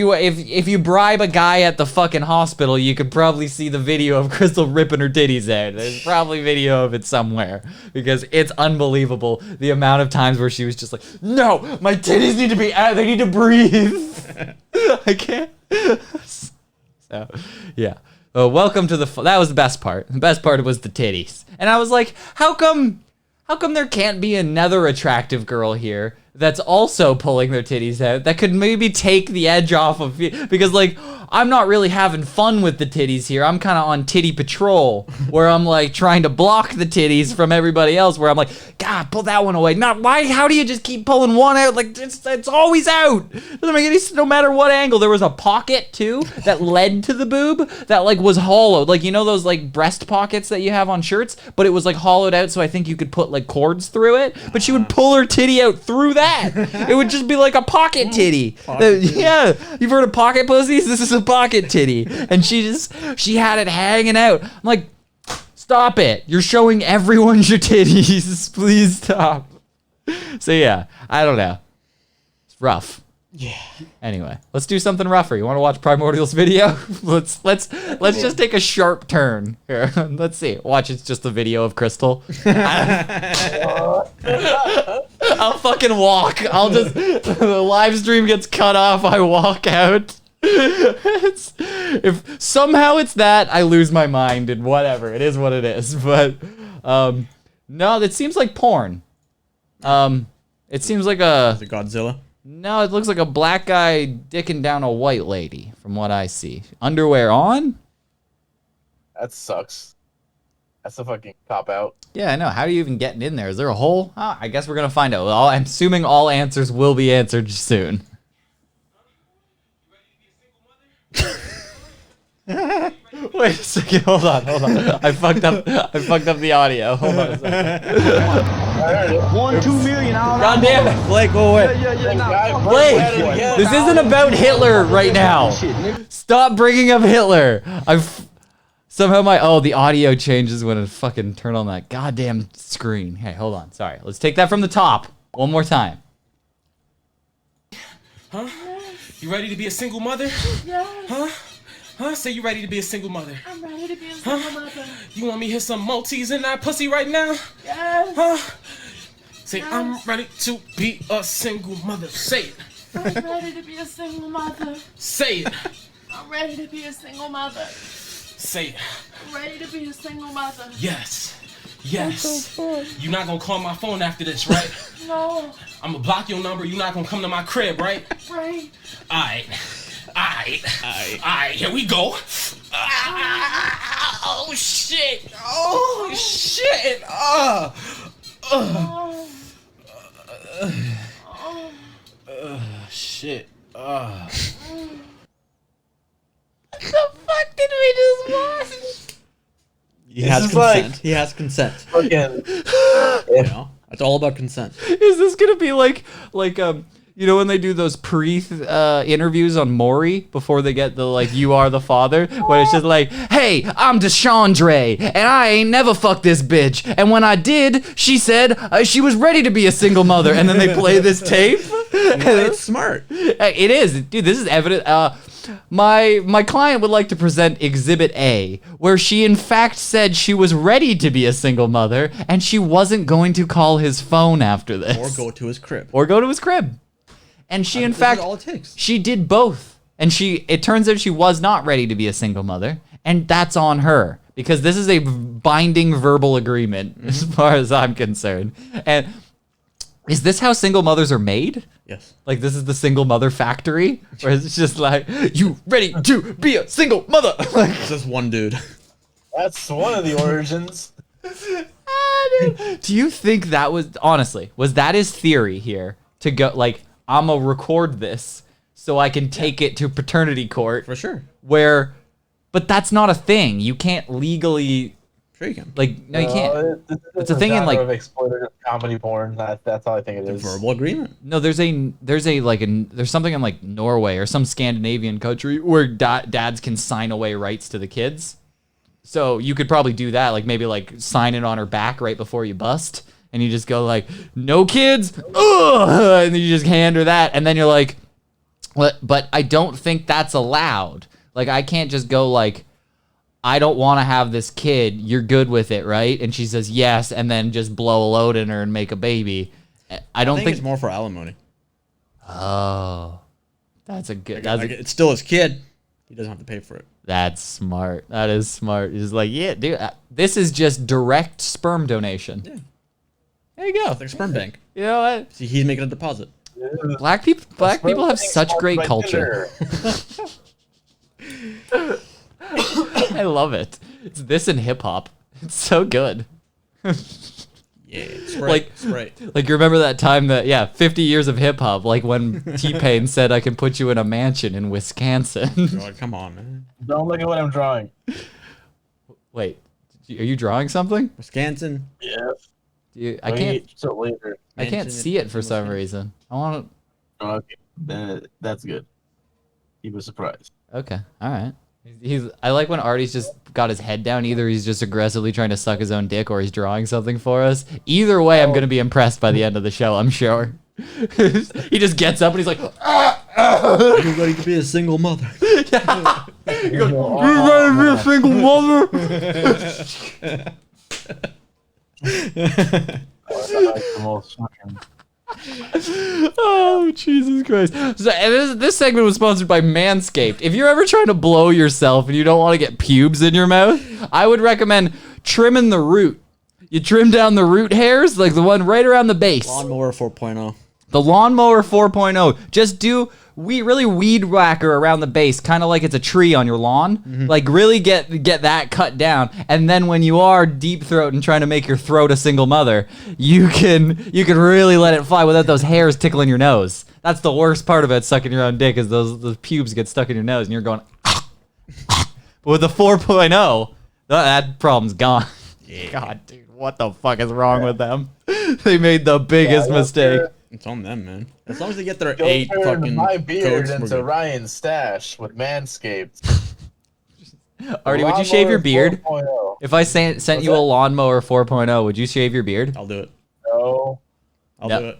S3: you bribe a guy at the fucking hospital, you could probably see the video of Crystal ripping her titties out. There's probably video of it somewhere because it's unbelievable the amount of times where she was just like, "No, my titties need to be out. They need to breathe. I can't." So, yeah. Welcome to that was the best part. The best part was the titties, and I was like, "How come there can't be another attractive girl here that's also pulling their titties out that could maybe take the edge off of you?" Because, like, I'm not really having fun with the titties here. I'm kind of on titty patrol, where I'm, like, trying to block the titties from everybody else, where I'm like, God, pull that one away. How do you just keep pulling one out? Like, it's always out. Doesn't make any, no matter what angle. There was a pocket, too, that led to the boob that, like, was hollowed. Like, you know those, like, breast pockets that you have on shirts? But it was, like, hollowed out, so I think you could put, like, cords through it. But she would pull her titty out through that. It would just be like a pocket titty. Yeah, you've heard of pocket pussies? This is a pocket titty. And she had it hanging out. I'm like, stop it. You're showing everyone your titties. Please stop. So yeah, I don't know. It's rough.
S2: Yeah.
S3: Anyway, let's do something rougher. You want to watch Primordial's video? let's just take a sharp turn here. Let's see. Watch, it's just a video of Crystal. I'll fucking walk. The live stream gets cut off. I walk out. If somehow it's that, I lose my mind and whatever. It is what it is. But no, it seems like porn. It seems like
S2: Is it Godzilla?
S3: No, it looks like a black guy dicking down a white lady, from what I see. Underwear on?
S4: That sucks. That's a fucking cop out.
S3: Yeah, I know. How are you even getting in there? Is there a hole? Oh, I guess we're going to find out. Well, I'm assuming all answers will be answered soon. Wait a second. Hold on. I fucked up the audio. Hold on a second.
S5: 1, 2 million.
S3: God damn it. Blake, go away.
S5: Nah,
S3: Blake, this isn't about Hitler right now. Stop bringing up Hitler. Somehow the audio changes when I fucking turn on that goddamn screen. Hey, hold on. Sorry. Let's take that from the top one more time.
S7: Huh? You ready to be a single mother?
S6: Yes.
S7: Huh? Huh? Say you ready to be a single mother.
S6: I'm ready to be a single mother.
S7: You want me to hit some Maltese in that pussy right now?
S6: Yes.
S7: Huh? Say,
S6: Yes.
S7: I'm ready to be a single mother. Say it.
S6: I'm ready to be a single mother.
S7: Say it.
S6: I'm ready to be a single mother.
S7: Say it.
S6: I'm ready to be a single mother.
S7: Yes. Yes. You're not gonna call my phone after this, right?
S6: No.
S7: I'm gonna block your number. You're not gonna come to my crib, right?
S6: Right.
S7: Alright, here we go. Oh shit! Oh shit! Shit.
S3: What the fuck did we just watch?
S2: He has consent. He has consent.
S4: Fucking.
S2: You know, it's all about consent.
S3: Is this gonna be like you know when they do those interviews on Maury before they get the like you are the father, when it's just like, hey, I'm Deshandre and I ain't never fucked this bitch, and when I did, she said she was ready to be a single mother, and then they play this tape.
S2: It's smart.
S3: It is, dude. This is evident. My client would like to present Exhibit A, where she in fact said she was ready to be a single mother and she wasn't going to call his phone after this.
S2: Or go to his crib.
S3: And she, in fact,
S2: all it takes.
S3: she did both. And it turns out she was not ready to be a single mother. And that's on her. Because this is a binding verbal agreement, as far as I'm concerned. And is this how single mothers are made?
S2: Yes.
S3: Like, this is the single mother factory? Where it's just like, you ready to be a single mother? Like,
S2: It's just one dude.
S4: That's one of the origins.
S3: do you think that was, honestly, was that his theory here? To go, like, I'm gonna record this so I can take it to paternity court.
S2: For sure.
S3: But that's not a thing. You can't legally,
S2: Sure you can.
S3: like, no, you can't.
S4: It's
S3: a thing in, like-
S4: of exploitative comedy porn. That's all I think it
S2: The
S4: is.
S2: verbal agreement.
S3: No, there's something in like Norway or some Scandinavian country where dads can sign away rights to the kids. So you could probably do that, like maybe like sign it on her back right before you bust, and you just go like, no kids, ugh! And then you just hand her that, and then you're like, what? But I don't think that's allowed. Like I can't just go like, I don't want to have this kid. You're good with it, right? And she says yes, and then just blow a load in her and make a baby. I don't think
S2: it's more for alimony.
S3: Oh, that's a good. That's,
S2: It's still his kid. He doesn't have to pay for it.
S3: that's smart. That is smart. He's like, yeah, dude, this is just direct sperm donation.
S2: Yeah.
S3: There you go.
S2: It's like a sperm bank.
S3: You know what?
S2: See, he's making a deposit.
S3: Black people have such great culture. I love it. It's this and hip hop. It's so good.
S2: Yeah. Sprite.
S3: Like you remember that time that 50 years of hip hop, like when T-Pain said I can put you in a mansion in Wisconsin.
S2: You're like, come on, man.
S4: Don't look at what I'm drawing.
S3: Wait, are you drawing something?
S2: Wisconsin.
S4: Yes.
S3: I can't.
S4: So later.
S3: I can't
S2: Mansion
S3: see it for
S2: in
S3: some
S2: Wisconsin.
S3: reason. I want
S4: Okay. That's good. He was surprised.
S3: to. Okay, all right. I like when Artie's just got his head down. Either he's just aggressively trying to suck his own dick, or he's drawing something for us. Either way, I'm gonna be impressed by the end of the show. I'm sure. He just gets up and he's like,
S2: Everybody could be a single mother.
S3: He goes, "You ready to be a single mother?"
S4: The most fucking.
S3: Oh, Jesus Christ. So, and this segment was sponsored by Manscaped. If you're ever trying to blow yourself and you don't want to get pubes in your mouth, I would recommend trimming the root. You trim down the root hairs, like the one right around the base.
S2: Lawnmower 4.0.
S3: The Lawnmower 4.0. Just do really weed whacker around the base, kind of like it's a tree on your lawn. Like really get that cut down, and then when you are deep throat and trying to make your throat a single mother, you can really let it fly without those hairs tickling your nose. That's the worst part about sucking your own dick, is those pubes get stuck in your nose and you're going. But with the 4.0, that problem's gone. God, dude, what the fuck is wrong with them? They made the biggest mistake.
S2: It's on them, man. As long as they get their
S4: Go
S2: 8
S4: turn
S2: fucking
S4: my beard
S2: coats, we're
S4: into
S2: good.
S4: Ryan's stash with Manscaped.
S3: Artie, would you shave your
S4: Lawnmower
S3: beard?
S4: 4.0.
S3: If I sent you
S4: that?
S3: a Lawnmower 4.0, would you shave your beard?
S2: I'll do it.
S4: No.
S2: I'll
S3: No.
S2: do it.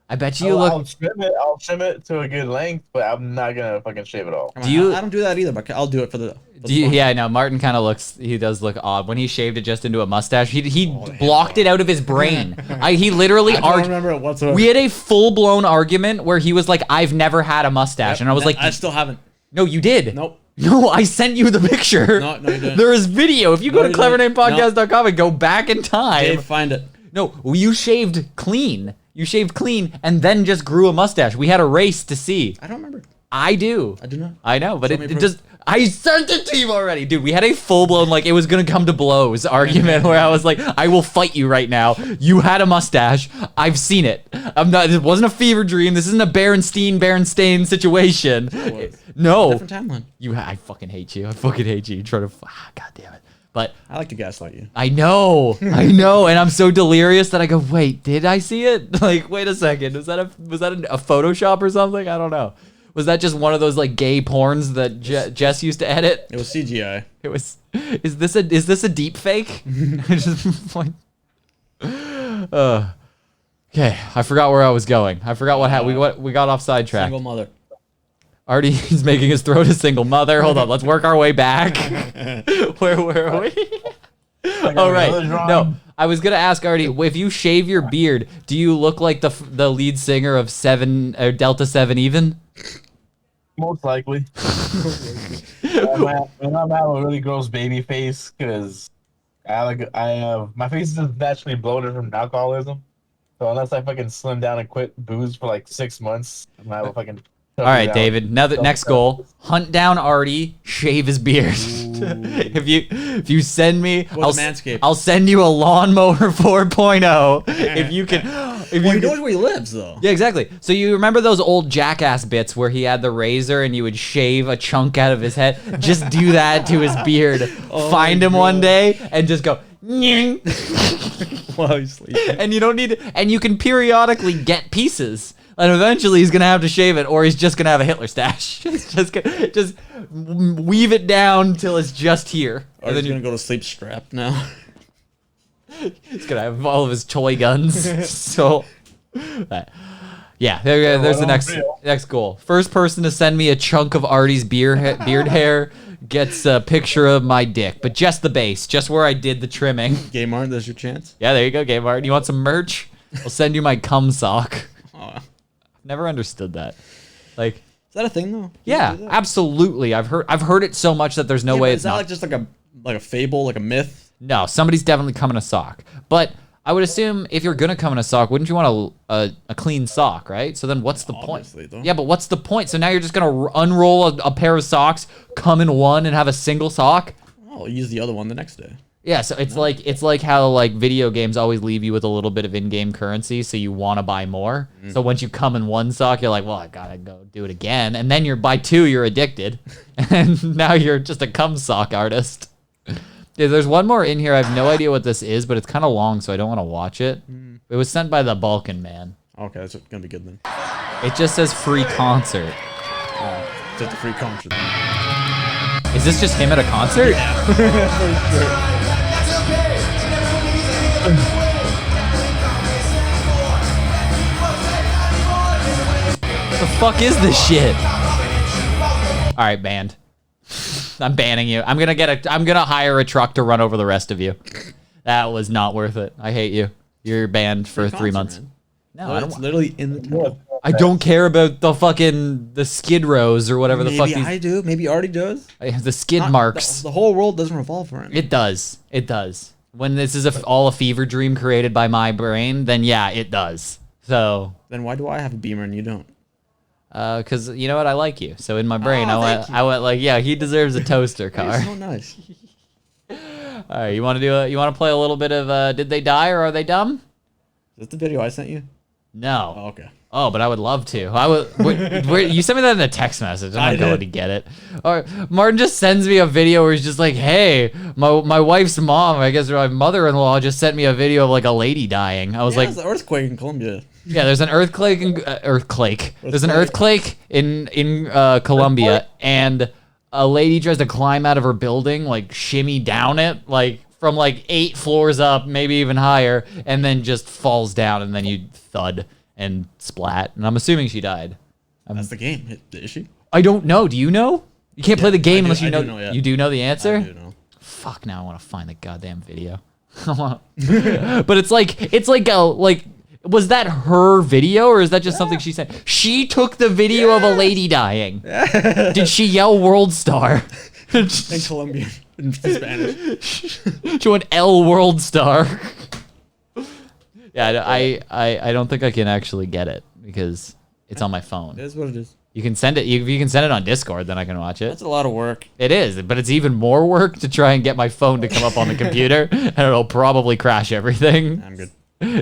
S3: I bet you look.
S4: I'll trim it to a good length, but I'm not gonna fucking shave it all.
S2: Come
S3: Do
S2: on,
S3: you-
S2: I don't do that either, but I'll do it for the.
S3: Yeah, I know. Martin kind of looks. He does look odd when he shaved it just into a mustache. He blocked it out of his brain. He literally
S2: I don't
S3: argued.
S2: remember it whatsoever.
S3: We had a full blown argument where he was like, "I've never had a mustache," and I was like,
S2: I still haven't.
S3: "No, you did."
S2: Nope.
S3: No, I sent you the picture.
S2: No, you didn't.
S3: There is video. If you go
S2: No,
S3: to
S2: you didn't.
S3: clevernamepodcast.com and go back in time.
S2: Dave, find it.
S3: No, you shaved clean. You shaved clean and then just grew a mustache. We had a race to see.
S2: I don't remember.
S3: I do.
S2: I do not.
S3: I know, but
S2: Show
S3: it
S2: me proof.
S3: just. I sent it to you already, dude. We had a full blown, like, it was gonna come to blows argument where I was like, I will fight you right now. You had a mustache. I've seen it. I'm not. It wasn't a fever dream. This isn't a Berenstain situation.
S2: was.
S3: No.
S2: Different timeline.
S3: I fucking hate you. I fucking hate you. You try to. God damn it. But
S2: I like to gaslight you.
S3: I know, and I'm so delirious that I go, wait, did I see it? Like, wait a second, was that a Photoshop or something? I don't know. Was that just one of those like gay porns that Jess used to edit?
S2: It was CGI.
S3: It was. Is this a deep fake? I just like. Okay, I forgot where I was going. I forgot what happened. We got off sidetrack.
S2: Single mother.
S3: Artie is making his throat a single mother. Hold on, let's work our way back. Where were we? Oh right, no. I was gonna ask Artie, if you shave your beard, do you look like the lead singer of Delta 7 Even?
S4: Most likely. I'm have a really gross baby face because I have my face is just naturally bloated from alcoholism. So unless I fucking slim down and quit booze for like 6 months, I'm gonna have a fucking.
S3: All right, David. Now the next goal: hunt down Artie, shave his beard. If you send me,
S2: Manscaped.
S3: I'll send you a Lawnmower 4.0. If
S2: Well,
S3: you
S2: he knows where he lives, though.
S3: Yeah, exactly. So you remember those old Jackass bits where he had the razor and you would shave a chunk out of his head? Just do that to his beard. Find him one day and just go, "Nying."
S2: While he's sleeping.
S3: And you don't need, and you can periodically get pieces. And eventually he's gonna have to shave it, or he's just gonna have a Hitler stash. just weave it down till it's just here.
S2: Or
S3: And
S2: he's
S3: then
S2: gonna go to sleep strapped now.
S3: he's gonna have all of his toy guns. So, yeah, there's the next goal. First person to send me a chunk of Artie's beard hair gets a picture of my dick, but just the base, just where I did the trimming.
S2: Game Art, there's your chance.
S3: Yeah, there you go, Game Art. You want some merch? I'll send you my cum sock.
S2: Oh.
S3: Never understood that. Like,
S2: Is that a thing though?
S3: yeah, absolutely. I've heard it so much that there's no way
S2: Is
S3: it's
S2: that
S3: not.
S2: like just like a fable, like a myth?
S3: No, somebody's definitely come in a sock. But I would assume if you're gonna come in a sock, wouldn't you want a clean sock, right? So then what's the
S2: Obviously,
S3: point?
S2: though.
S3: Yeah, but what's the point? So now you're just gonna unroll a pair of socks, come in one, and have a single sock?
S2: Oh, use the other one the next day.
S3: Yeah, so it's like how like video games always leave you with a little bit of in-game currency, so you want to buy more. So once you come in one sock, you're like, well, I gotta go do it again, and then you're by two, you're addicted, and now you're just a cum sock artist. Yeah, there's one more in here. I have no idea what this is, but it's kind of long, so I don't want to watch it. It was sent by the Balkan Man.
S2: Okay, that's gonna be good then.
S3: It just says free concert.
S2: Just a free concert.
S3: Is this just him at a concert? What the fuck is this shit? All right, banned. I'm banning you. I'm gonna hire a truck to run over the rest of you. That was not worth it. I hate you. You're banned for 3 months.
S2: Man.
S3: No, I
S2: It's
S3: don't.
S2: literally in the tunnel.
S3: I don't care about the skid rows or whatever the fuck
S2: Maybe
S3: these.
S2: I do. Maybe Artie does.
S3: The skid
S2: Not-
S3: marks.
S2: The whole world doesn't revolve around him.
S3: It does. It does. When this is all a fever dream created by my brain, then yeah, it does. So,
S2: Then why do I have a Beamer and you don't?
S3: because you know what, I like you. So in my brain,
S2: Oh, thank
S3: I went like, yeah, he deserves a toaster car.
S2: You're so nice.
S3: All right, you want to play a little bit of Did They Die or Are They Dumb?
S2: Is that the video I sent you?
S3: No.
S2: Oh, okay.
S3: Oh, but I would love to. I would. You sent me that in a text message. I'm not going to get it. Or Martin just sends me a video where he's just like, "Hey, my wife's mom, I guess my mother-in-law, just sent me a video of like a lady dying." I was
S2: Yeah,
S3: like,
S2: there's an earthquake in Colombia.
S3: "Yeah, there's an earthquake There's an earthquake in Colombia, and a lady tries to climb out of her building, like shimmy down it, like from like 8 floors up, maybe even higher, and then just falls down, and then you thud and splat. And I'm assuming she died.
S2: That's the game. Is she?
S3: I don't know. Do you know? You can't play the game
S2: I
S3: unless
S2: do
S3: you know.
S2: know, yeah.
S3: You do know the answer?
S2: I do know.
S3: Fuck! Now I want to find the goddamn video. But it's like was that her video or is that just something she said? She took the video of a lady dying. Did she yell "World Star"?
S2: In Colombian, in Spanish.
S3: She went "L World Star." Yeah, I don't think I can actually get it because it's on my phone.
S2: It is what it is.
S3: You can send it. If you can send it on Discord, then I can watch it.
S2: That's a lot of work.
S3: It is, but it's even more work to try and get my phone to come up on the computer, and it'll probably crash everything.
S2: I'm good.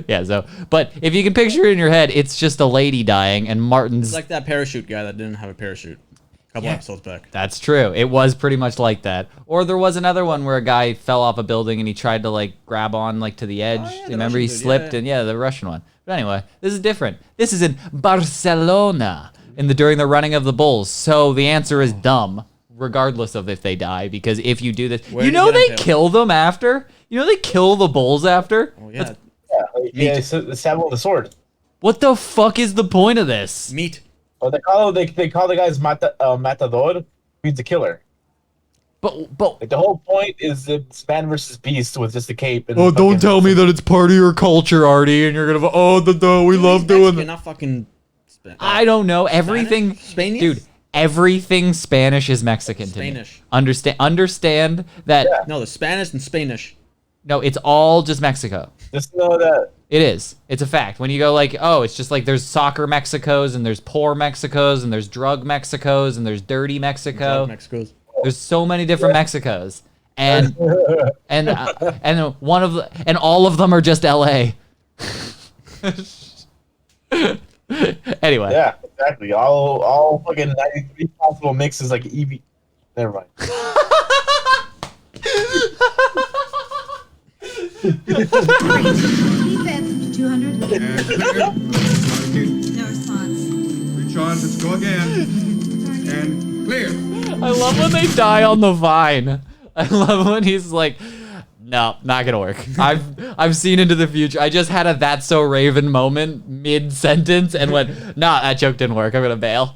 S3: Yeah, so, but if you can picture it in your head, it's just a lady dying, and Martin's.
S2: It's like that parachute guy that didn't have a parachute a couple episodes back.
S3: That's true. It was pretty much like that. Or there was another one where a guy fell off a building and he tried to like grab on like to the edge.
S2: yeah, the
S3: Remember he
S2: Russian dude,
S3: slipped
S2: yeah.
S3: and yeah, the Russian one. But anyway, this is different. This is in Barcelona during the running of the bulls. So the answer is dumb, regardless of if they die, because if you do this,
S2: Where
S3: you
S2: did
S3: know
S2: he get
S3: they
S2: impaled?
S3: kill them after. You know they kill the bulls after.
S2: Oh yeah.
S4: Yeah, it's the stab with the sword.
S3: What the fuck is the point of this?
S2: Meat.
S4: Oh, they call the guys matador, means the killer.
S3: But
S4: Like the whole point is it's man versus beast with just a cape. And
S3: oh, don't tell me that it's part of your culture, Artie, and you're gonna we love doing
S2: You're
S3: that.
S2: not fucking.
S3: I don't know everything,
S2: Spanish?
S3: dude. Everything Spanish is Mexican to me.
S2: Spanish.
S3: Understand that?
S2: No, the Spanish and Spanish.
S3: No, it's all just Mexico.
S4: Just know that.
S3: It is. It's a fact. When you go like, oh, it's just like there's soccer Mexicos and there's poor Mexicos and there's drug Mexicos and there's dirty Mexico.
S2: Mexico's.
S3: There's so many different Mexicos, and and all of them are just L.A. Anyway.
S4: Yeah, exactly. All fucking 93 possible mixes like EV. Never mind.
S8: Defense 200. No response.
S9: Recharge, let's go again. And clear.
S3: I love when they die on the vine. I love when he's like, no, not gonna work. I've seen into the future. I just had a That's So Raven moment mid-sentence and went, nah, that joke didn't work. I'm gonna bail.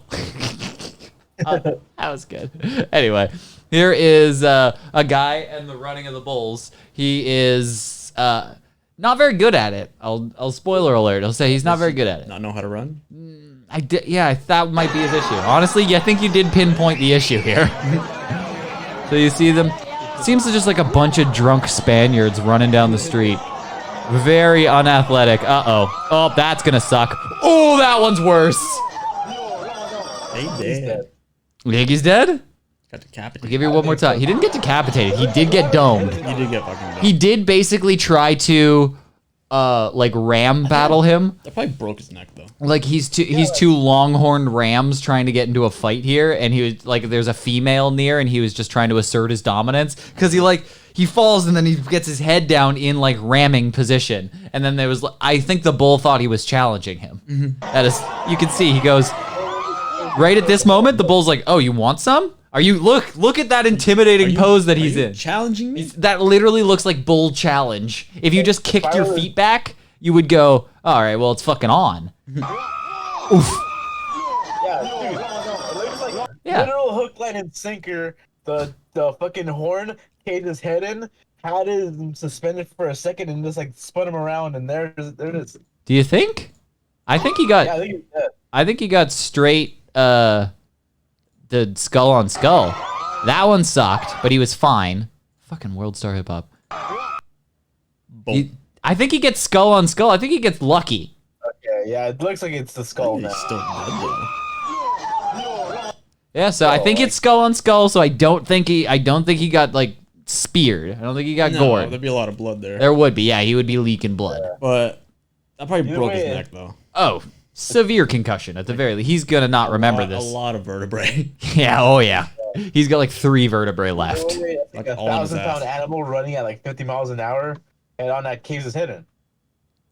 S3: That was good. Anyway, here is a guy and the running of the bulls. He is not very good at it. I'll spoiler alert. I'll say he's not very good at it.
S2: Not know how to run.
S3: Yeah, that might be his issue. Honestly, I think you did pinpoint the issue here. So you see them. Seems to just like a bunch of drunk Spaniards running down the street. Very unathletic. Uh-oh. Oh, that's gonna suck. Oh, that one's worse.
S2: He's dead.
S3: You think he's dead?
S2: Got decapitated.
S3: I'll give you one more time. He didn't get decapitated. He did get domed.
S2: He did get fucking domed.
S3: He did basically try to like ram battle him.
S2: That probably broke his neck though.
S3: Like he's two longhorned rams trying to get into a fight here, and he was like, there's a female near, and he was just trying to assert his dominance because he falls and then he gets his head down in like ramming position, and then there was, I think the bull thought he was challenging him. That is, you can see he goes right at this moment. The bull's like, oh, you want some? Are you look at that intimidating pose that he's in?
S2: Challenging me?
S3: That literally looks like bull challenge. If you just kicked your feet back, you would go, all right, well, it's fucking on. Oof.
S4: Yeah, dude. It looks like
S3: Yeah.
S4: literal hook, line, and sinker. The fucking horn caved his head in, had him suspended for a second, and just like spun him around, and there it is.
S3: Do you think? I think he got.
S4: Yeah, I think he's dead.
S3: I think he got straight the skull on skull. That one sucked, but he was fine. Fucking World Star Hip Hop. I think he gets skull on skull. I think he gets lucky.
S4: Okay, yeah, it looks like it's the skull now.
S2: He's still dead though.
S3: Yeah, so I think it's skull on skull. So I don't think he got like speared. I don't think he got gored.
S2: There'd be a lot of blood there.
S3: There would be. Yeah, he would be leaking blood.
S2: But that probably
S4: Either
S2: broke his
S4: way,
S2: neck though.
S3: Oh, severe concussion at the very least. He's gonna not remember
S2: A
S3: this.
S2: lot of vertebrae.
S3: Yeah. Oh yeah. He's got like 3 vertebrae left.
S4: Literally, I think
S2: Like
S4: a
S2: all in his
S4: 1,000-pound
S2: ass.
S4: animal running at like 50 miles an hour, and on that caves his head in.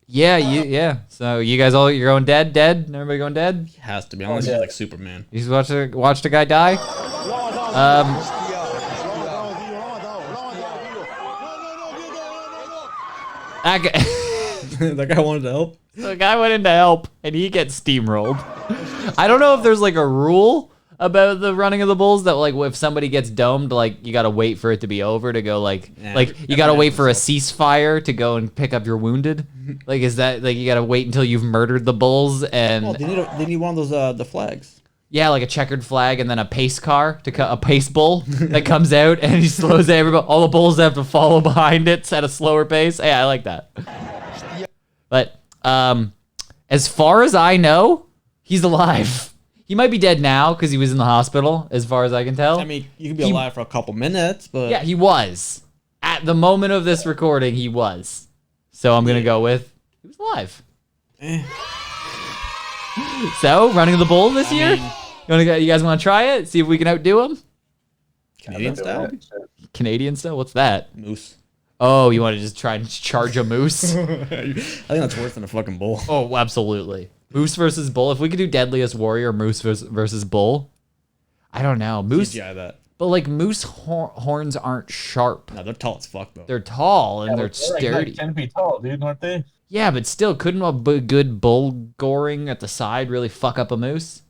S3: Yeah. Yeah. So you guys you're going dead. Everybody going dead?
S2: He has to be, unless
S4: yeah.
S2: he's like Superman.
S3: You just watched a guy die. That guy,
S2: That guy wanted to help.
S3: the guy went in to help, and he gets steamrolled. I don't know if there's like a rule about the running of the bulls that like if somebody gets domed, like you gotta wait for it to be over to go like
S2: Yeah,
S3: you gotta
S2: every
S3: wait for a
S2: episode.
S3: ceasefire to go and pick up your wounded. Like is that like you gotta wait until you've murdered the bulls and
S2: Well, they need one of those the flags.
S3: yeah, like a checkered flag and then a pace car a pace bull that comes out and he slows everybody. All the bulls have to follow behind it at a slower pace. Yeah, I like that. But as far as I know, he's alive. He might be dead now because he was in the hospital, as far as I can tell.
S2: I mean, you could be alive for a couple minutes, but
S3: Yeah, he was. At the moment of this recording, he was. So I'm gonna go with he was alive. So running the bull this year. You guys want to try it? See if we can outdo him.
S2: Canadian style.
S3: Canadian style. What's that?
S2: Moose.
S3: Oh, you want to just try and charge a moose?
S2: I think that's worse than a fucking bull.
S3: Oh, absolutely. Moose versus bull. If we could do Deadliest Warrior, moose versus bull. I don't know. Moose.
S2: CGI that.
S3: But like moose horns aren't sharp.
S2: No, they're tall as fuck though.
S3: They're tall and they're
S4: Like
S3: sturdy.
S4: 10 feet tall, dude, aren't they?
S3: Yeah, but still, couldn't a good bull goring at the side really fuck up a moose?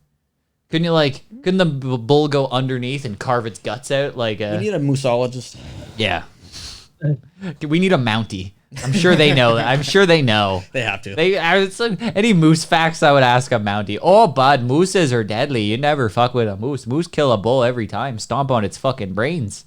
S3: Couldn't the bull go underneath and carve its guts out like
S2: We
S3: a?
S2: need a mooseologist.
S3: Yeah. We need a Mountie. I'm sure they know that. I'm sure they know.
S2: They have to.
S3: Any moose facts I would ask a Mountie. Oh, bud, mooses are deadly. You never fuck with a moose. Moose kill a bull every time. Stomp on its fucking brains.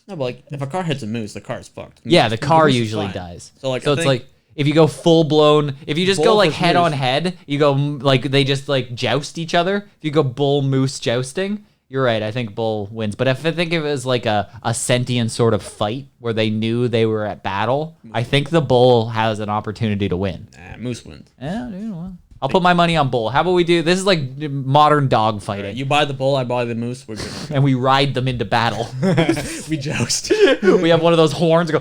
S2: No, but like if a car hits a moose, the car's fucked.
S3: Yeah, the car
S2: moose is
S3: usually
S2: fine.
S3: dies.
S2: So like,
S3: so
S2: I
S3: it's
S2: think
S3: like if you go full blown, if you just go
S2: bull
S3: like
S2: versus
S3: head on
S2: moose.
S3: head, you go like they just like joust each other. If you go bull moose jousting, you're right. I think bull wins. But if I think it was like a sentient sort of fight where they knew they were at battle, I think the bull has an opportunity to win.
S2: Nah, moose wins.
S3: Yeah, dude, well, I'll put my money on bull. How about we do this? Is like modern dog fighting.
S2: You buy the bull, I buy the moose. We're good.
S3: And we ride them into battle.
S2: We joust.
S3: We have one of those horns go.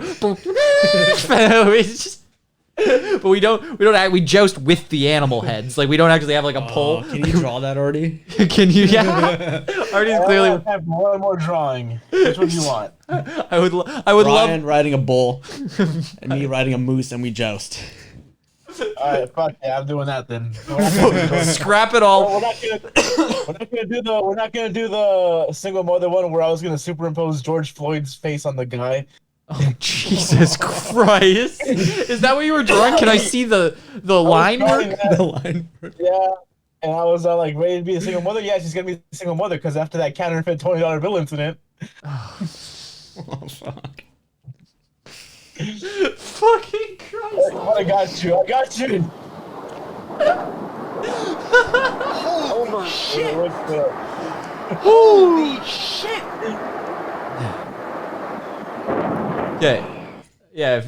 S3: But we joust with the animal heads. Like we don't actually have like a pole.
S2: Can you draw that already?
S3: Can you? Yeah. Artie's clearly.
S4: I have one more drawing. Which one do you want?
S3: I would
S2: Ryan
S3: love.
S2: riding a bull, and me riding a moose, and we joust.
S4: All right, fuck yeah, I'm doing that then.
S3: Scrap it all.
S4: We're not gonna do the single mother one where I was gonna superimpose George Floyd's face on the guy.
S3: Oh, Jesus Christ! Is that what you were drawing? Can I see the line work?
S2: The line.
S4: Yeah, and I was like ready to be a single mother. Yeah, she's gonna be a single mother because after that counterfeit $20 bill incident.
S2: Oh fuck.
S3: Fucking Christ!
S4: I got you.
S5: Holy shit!
S3: Holy
S5: shit!
S3: Okay. Yeah.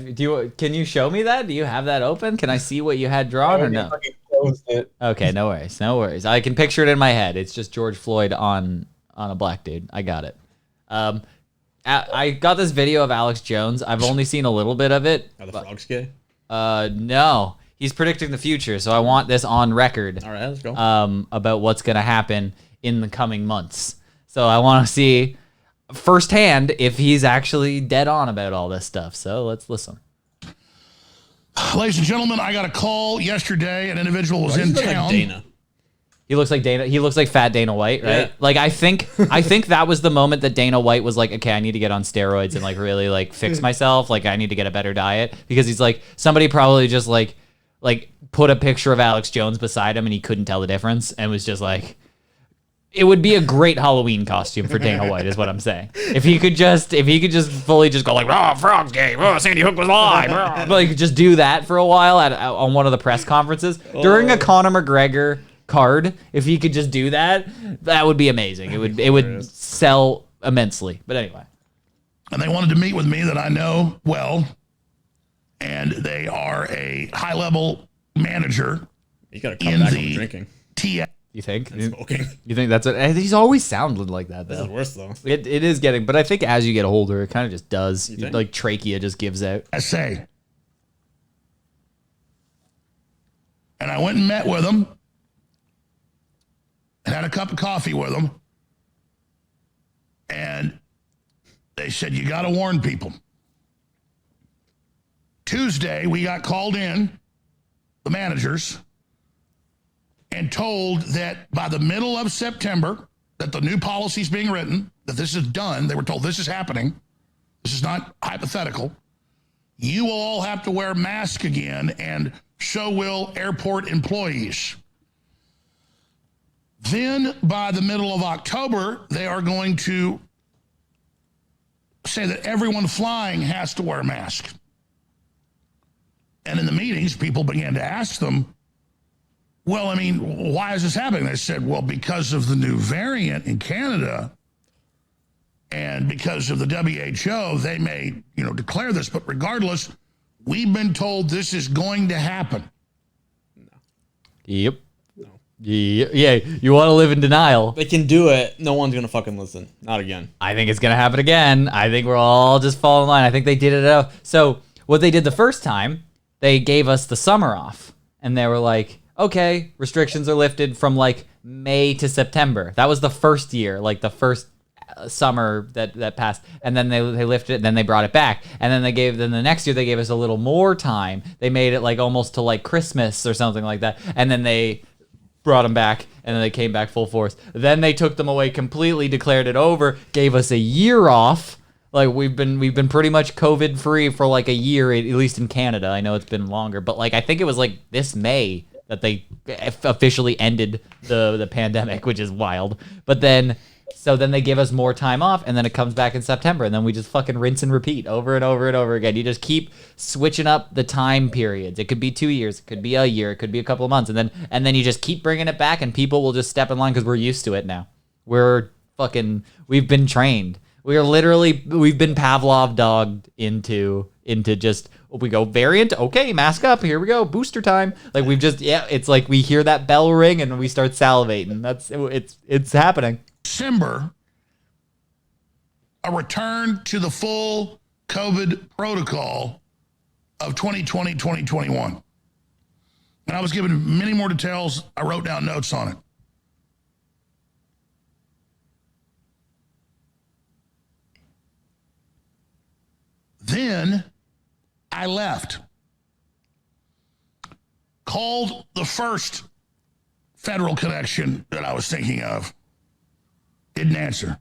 S3: Can you show me that? Do you have that open? Can I see what you had drawn or no? Okay. No worries. No worries. I can picture it in my head. It's just George Floyd on a black dude. I got it. I got this video of Alex Jones. I've only seen a little bit of it.
S2: Are the frogs gay?
S3: No. He's predicting the future, so I want this on record.
S2: All right, let's go.
S3: About what's gonna happen in the coming months. So I want to see firsthand if he's actually dead on about all this stuff. So let's listen.
S10: Ladies and gentlemen, I got a call yesterday. An individual was in town.
S2: Like Dana.
S3: He looks like Dana. He looks like fat Dana White, right?
S2: Yeah.
S3: Like I think that was the moment that Dana White was like, okay, I need to get on steroids and like really like fix myself. Like I need to get a better diet because he's like somebody probably just like put a picture of Alex Jones beside him and he couldn't tell the difference and was just like, it would be a great Halloween costume for Dana White is what I'm saying. If he could just fully just go like, oh, frog's gay, oh, Sandy Hook was live, like just do that for a while on one of the press conferences during a Conor McGregor card. If he could just do that, that would be amazing. It would sell immensely. But anyway,
S10: and they wanted to meet with me that I know well, and they are a high-level manager.
S2: You gotta come back from drinking.
S3: You think?
S2: Smoking.
S3: You think that's it? He's always sounded like that, though.
S2: This is worse, though.
S3: It is getting, but I think as you get older, it kind of just does.
S2: You think?
S3: Like trachea just gives out.
S10: I say. And I went and met with them and had a cup of coffee with them. And they said, you got to warn people. Tuesday, we got called in, the managers, and told that by the middle of September, that the new policy is being written, that this is done. They were told this is happening. This is not hypothetical. You will all have to wear masks again, and so will airport employees. Then by the middle of October, they are going to say that everyone flying has to wear a mask. And in the meetings, people began to ask them, well, I mean, why is this happening? They said, well, because of the new variant in Canada and because of the WHO, they may, declare this. But regardless, we've been told this is going to happen.
S3: Yep. No. Yeah, you want to live in denial.
S2: They can do it. No one's going to fucking listen. Not again.
S3: I think it's going to happen again. I think we're all just falling in line. I think they did it enough. So what they did the first time, they gave us the summer off. And they were like, okay, restrictions are lifted from like May to September. That was the first year, like the first summer that passed. And then they lifted it, then they brought it back. And then the next year they gave us a little more time. They made it like almost to like Christmas or something like that. And then they brought them back, and then they came back full force. Then they took them away completely, declared it over, gave us a year off. Like we've been pretty much COVID free for like a year, at least in Canada. I know it's been longer, but like I think it was like this May that they officially ended the pandemic, which is wild. But then they give us more time off, and then it comes back in September, and then we just fucking rinse and repeat over and over and over again. You just keep switching up the time periods. It could be 2 years, it could be a year, it could be a couple of months, and then you just keep bringing it back, and people will just step in line because we're used to it now. We've been trained. We've been Pavlov dogged into just, we go variant, okay, mask up, here we go, booster time. Like we've just, it's like we hear that bell ring and we start salivating. It's happening.
S10: December, a return to the full COVID protocol of 2020, 2021. And I was given many more details. I wrote down notes on it. Then I left. Called the first federal connection that I was thinking of. Didn't answer.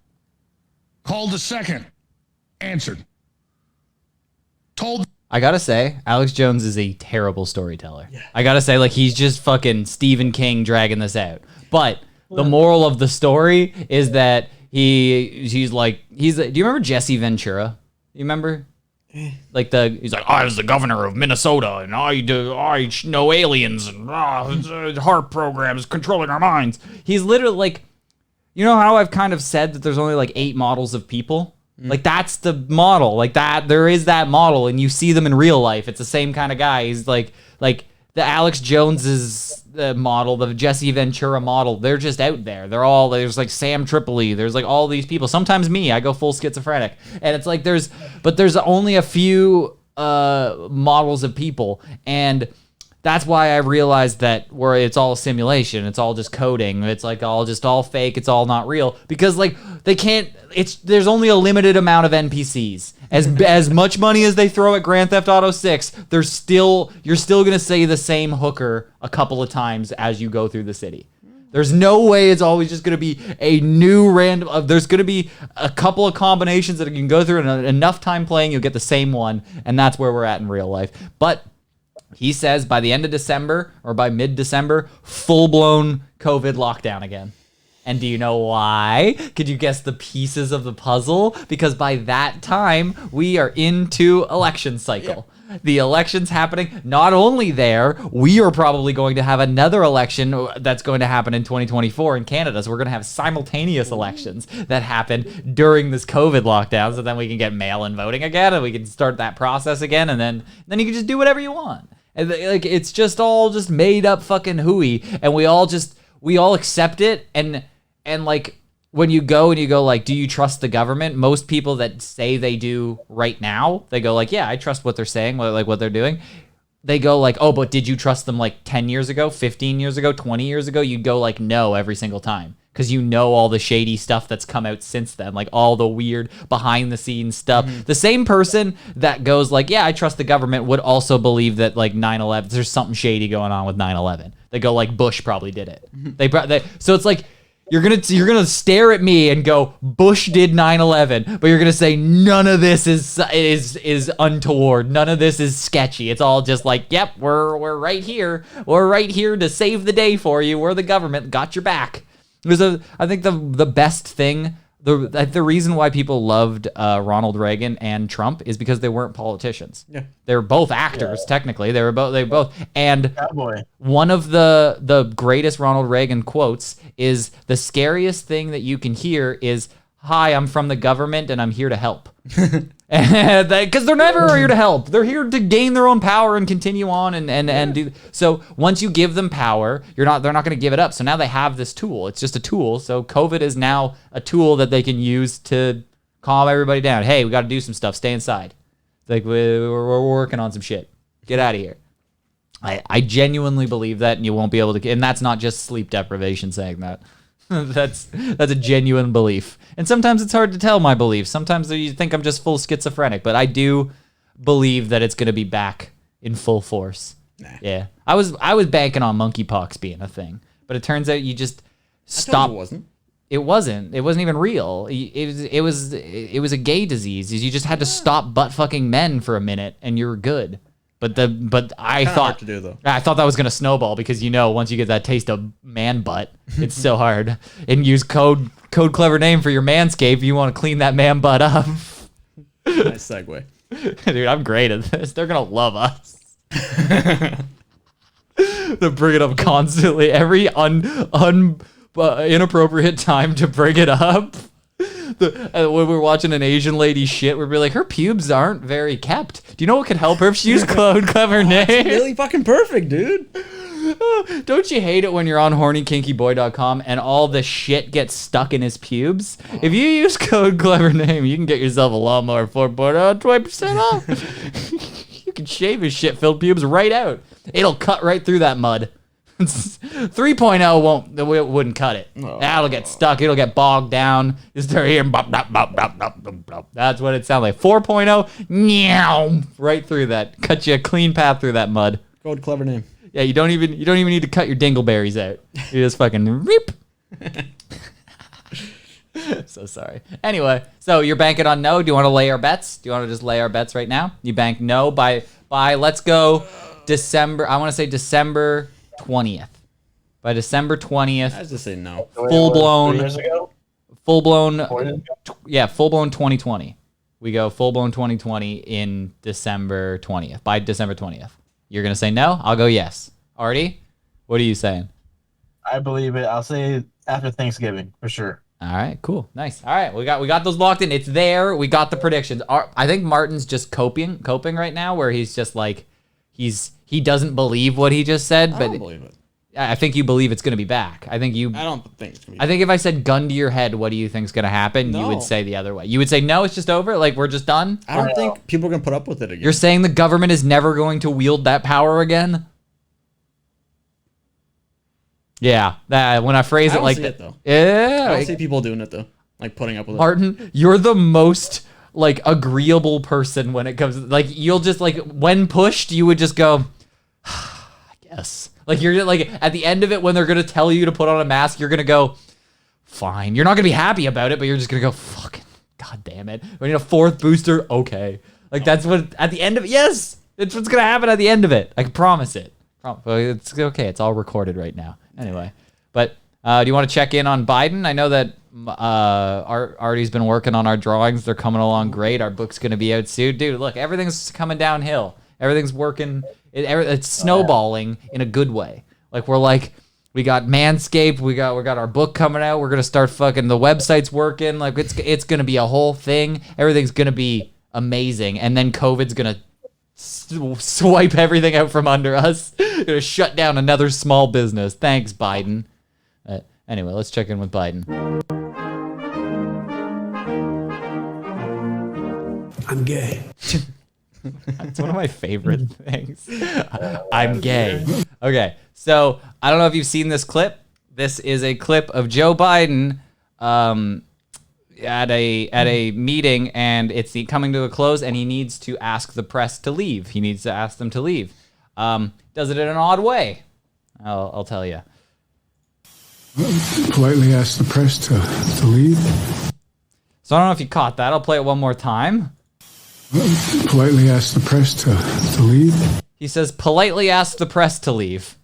S10: Called the second. Answered. Told.
S3: I gotta say, Alex Jones is a terrible storyteller. Yeah. I gotta say, like, he's just fucking Stephen King dragging this out. But the moral of the story is that he's like, do you remember Jesse Ventura? You remember? Like he's like, I was the governor of Minnesota, and I know aliens, and HARP programs controlling our minds. He's literally like, you know how I've kind of said that there's only like 8 models of people? Like that's the model. Like that, there is that model, and you see them in real life. It's the same kind of guy. He's like the Alex Jones's model, the Jesse Ventura model. They're just out there. There's like Sam Tripoli. There's like all these people. Sometimes me, I go full schizophrenic, and it's like there's only a few models of people, and that's why I realized that it's all a simulation. It's all just coding. It's like all fake. It's all not real, because like they can't. There's only a limited amount of NPCs. As much money as they throw at Grand Theft Auto 6, you're still gonna say the same hooker a couple of times as you go through the city. There's no way it's always just gonna be a new random. There's gonna be a couple of combinations that you can go through, and enough time playing, you'll get the same one, and that's where we're at in real life. But he says by the end of December or by mid-December, full-blown COVID lockdown again. And do you know why? Could you guess the pieces of the puzzle? Because by that time, we are into election cycle. Yeah. The election's happening. Not only there, we are probably going to have another election that's going to happen in 2024 in Canada. So we're going to have simultaneous elections that happen during this COVID lockdown. So then we can get mail-in voting again, and we can start that process again, and then you can just do whatever you want. And like it's just all just made up fucking hooey, and we all accept it. And like when you go like, do you trust the government? Most people that say they do right now, they go like, yeah, I trust what they're saying, like what they're doing. They go like, oh, but did you trust them like 10 years ago, 15 years ago, 20 years ago? You'd go like, no, every single time. Because you know all the shady stuff that's come out since then, like all the weird behind the scenes stuff. Mm-hmm. The same person that goes like, yeah, I trust the government would also believe that like 9/11, there's something shady going on with 9/11. They go like, Bush probably did it. Mm-hmm. So it's like, you're gonna stare at me and go, Bush did 9/11, but you're gonna say none of this is untoward. None of this is sketchy. It's all just like, yep, we're right here. We're right here to save the day for you. We're the government, got your back. I think the best thing, the reason why people loved Ronald Reagan and Trump is because they weren't politicians. Yeah, they were both actors. Technically, they were both. And
S4: Cowboy. One
S3: of the greatest Ronald Reagan quotes is, the scariest thing that you can hear is, "Hi, I'm from the government and I'm here to help." Because they're never here to help. They're here to gain their own power and continue on and do. So once you give them power, they're not going to give it up. So now they have this tool. It's just a tool. So COVID is now a tool that they can use to calm everybody down. Hey, we got to do some stuff. Stay inside. Like we're working on some shit. Get out of here. I genuinely believe that, and you won't be able to. And that's not just sleep deprivation saying that. That's a genuine belief. And sometimes it's hard to tell my beliefs. Sometimes you think I'm just full schizophrenic, but I do believe that it's going to be back in full force. Nah. Yeah. I was banking on monkeypox being a thing, but it turns out you just stop. It wasn't even real. It was a gay disease. You just had to stop butt fucking men for a minute and you're good. But I thought hard to do, though. I thought that was gonna snowball because once you get that taste of man butt, it's so hard. And use code clever name for your manscape. You want to clean that man butt up.
S2: Nice segue,
S3: dude. I'm great at this. They're gonna love us. To bring it up constantly, every inappropriate time to bring it up. When we're watching an Asian lady shit, we'd be like, her pubes aren't very kept. Do you know what could help her if she used clever name?
S2: Really fucking perfect, dude.
S3: Don't you hate it when you're on hornykinkyboy.com and all the shit gets stuck in his pubes? If you use code clever name, you can get yourself a lawnmower 4.0 20% off. You can shave his shit-filled pubes right out. It'll cut right through that mud. 3.0 wouldn't cut it. That'll get stuck. It'll get bogged down. You start hearing bop, bop, bop, bop, bop, bop, bop. That's what it sounds like. 4.0, meow, right through that. Cut you a clean path through that mud.
S2: Code clever name.
S3: Yeah, you don't even need to cut your dingleberries out. You just fucking reap. So sorry. Anyway, so you're banking on no. Do you want to lay our bets? Do you want to just lay our bets right now? You bank no by let's go December. I want to say December 20th. By December 20th.
S2: I just say no.
S3: Full blown.
S4: 3 years ago?
S3: Full blown.
S4: 4 years ago?
S3: Yeah, full blown 2020. We go full blown 2020 in December 20th. By December 20th. You're gonna say no? I'll go yes. Artie, what are you saying?
S4: I believe it. I'll say after Thanksgiving for sure.
S3: All right, cool, nice. All right, we got those locked in. It's there. We got the predictions. I think Martin's just coping right now, where he's just like he doesn't believe what he just said, but
S2: I don't believe it.
S3: I think you believe it's gonna be back. I don't think it's gonna be. I think if I said gun to your head, what do you think's gonna happen? You would say the other way. You would say no, it's just over. Like we're just done.
S2: I don't think people are gonna put up with it again.
S3: You're saying the government is never going to wield that power again? Yeah, that when I phrase it like that,
S2: though.
S3: Yeah,
S2: I don't see people doing it though, like putting up with it.
S3: Martin, you're the most like agreeable person when it comes. Like you'll just like when pushed, you would just go, I guess. Like you're like at the end of it when they're gonna tell you to put on a mask, you're gonna go, fine. You're not gonna be happy about it, but you're just gonna go, fucking god damn it. We need a 4th booster. Okay, like that's what at the end of it. Yes, it's what's gonna happen at the end of it. I can promise it. It's okay. It's all recorded right now. Anyway, but do you want to check in on Biden? I know that Artie's been working on our drawings. They're coming along great. Our book's going to be out soon. Dude, look, everything's coming downhill. Everything's working. It's snowballing in a good way. Like we got Manscaped. We got our book coming out. We're going to start fucking the website's working. Like it's going to be a whole thing. Everything's going to be amazing. And then COVID's going to swipe everything out from under us. Gonna shut down another small business. Thanks, Biden. Anyway, let's check in with Biden.
S1: I'm gay.
S3: That's one of my favorite things. I'm gay. Okay, so I don't know if you've seen this clip. This is a clip of Joe Biden at a meeting, and it's coming to a close, and he needs to ask the press to leave. He needs to ask them to leave. Does it in an odd way. I'll tell you.
S11: Politely ask the press to leave.
S3: So I don't know if you caught that. I'll play it one more time.
S11: Politely ask the press to leave.
S3: He says, politely ask the press to leave.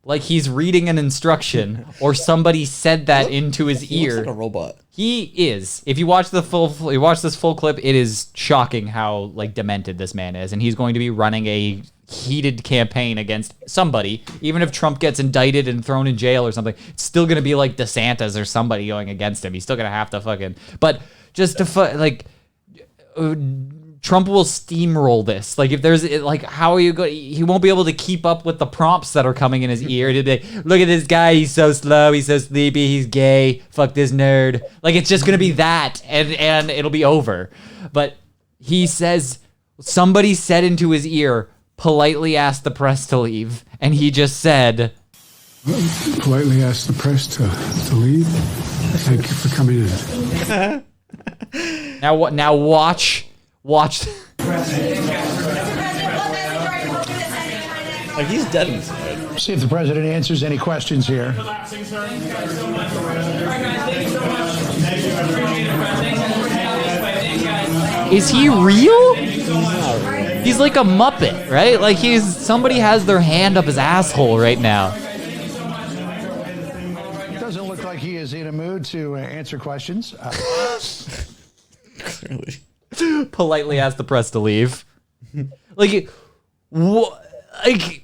S3: Like he's reading an instruction, or somebody said that into his ear.
S2: He looks like a robot.
S3: He is. If you watch this full clip, it is shocking how like demented this man is, and he's going to be running a heated campaign against somebody. Even if Trump gets indicted and thrown in jail or something, it's still going to be like DeSantis or somebody going against him. He's still going to have to fucking. But just to Trump will steamroll this. Like if there's like, how are you going? He won't be able to keep up with the prompts that are coming in his ear. He'll be like, look at this guy. He's so slow. He's so sleepy. He's gay. Fuck this nerd. Like it's just gonna be that, and it'll be over. But he says somebody said into his ear, politely ask the press to leave, and he just said,
S11: politely ask the press to leave. Thank you for coming in.
S3: Now watch.
S2: Like he's dead inside.
S12: See if the president answers any questions here.
S3: Is he real? He's like a Muppet, right? Like somebody has their hand up his asshole right now.
S12: It doesn't look like he is in a mood to answer questions.
S2: Clearly.
S3: Politely ask the press to leave. Like, what? Like,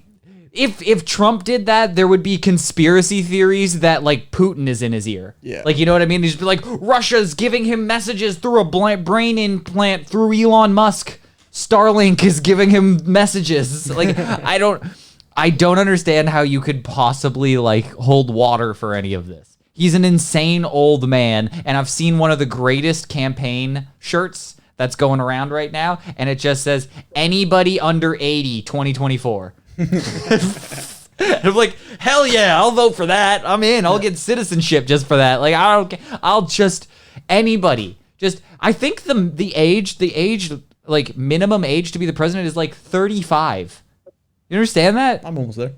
S3: if Trump did that, there would be conspiracy theories that like Putin is in his ear.
S2: Yeah.
S3: Like, you know what I mean? He'd just be like, Russia's giving him messages through a brain implant through Elon Musk. Starlink is giving him messages. Like, I don't understand how you could possibly like hold water for any of this. He's an insane old man, and I've seen one of the greatest campaign shirts that's going around right now, and it just says, anybody under 80, 2024. I'm like, hell yeah, I'll vote for that. I'm in. I'll get citizenship just for that. Like, I don't care. I'll just, anybody. Just, I think the age, like, minimum age to be the president is like 35. You understand that?
S2: I'm almost there.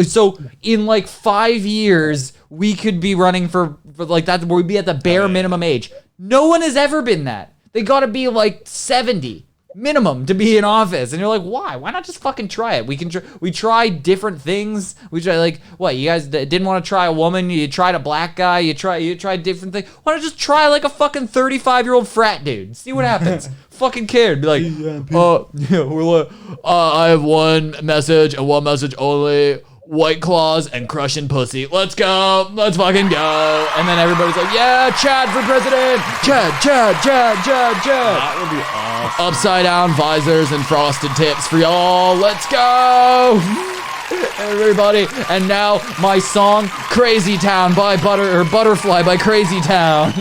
S3: So in like 5 years, we could be running for like that. We'd be at the bare minimum age. No one has ever been that. They got to be like 70 minimum to be in office. And you're like, why? Why not just fucking try it? We try different things. We try like, what? You guys didn't want to try a woman. You tried a black guy. You tried different things. Why not just try like a fucking 35-year-old frat dude? See what happens. Fucking cared. Be like, I have one message and one message only. White Claws and crushing pussy. Let's go. Let's fucking go. And then everybody's like, yeah, Chad for president. Chad.
S2: That would be awesome.
S3: Upside down visors and frosted tips for y'all. Let's go. Everybody. And now my song, Crazy Town by Butterfly by Crazy Town.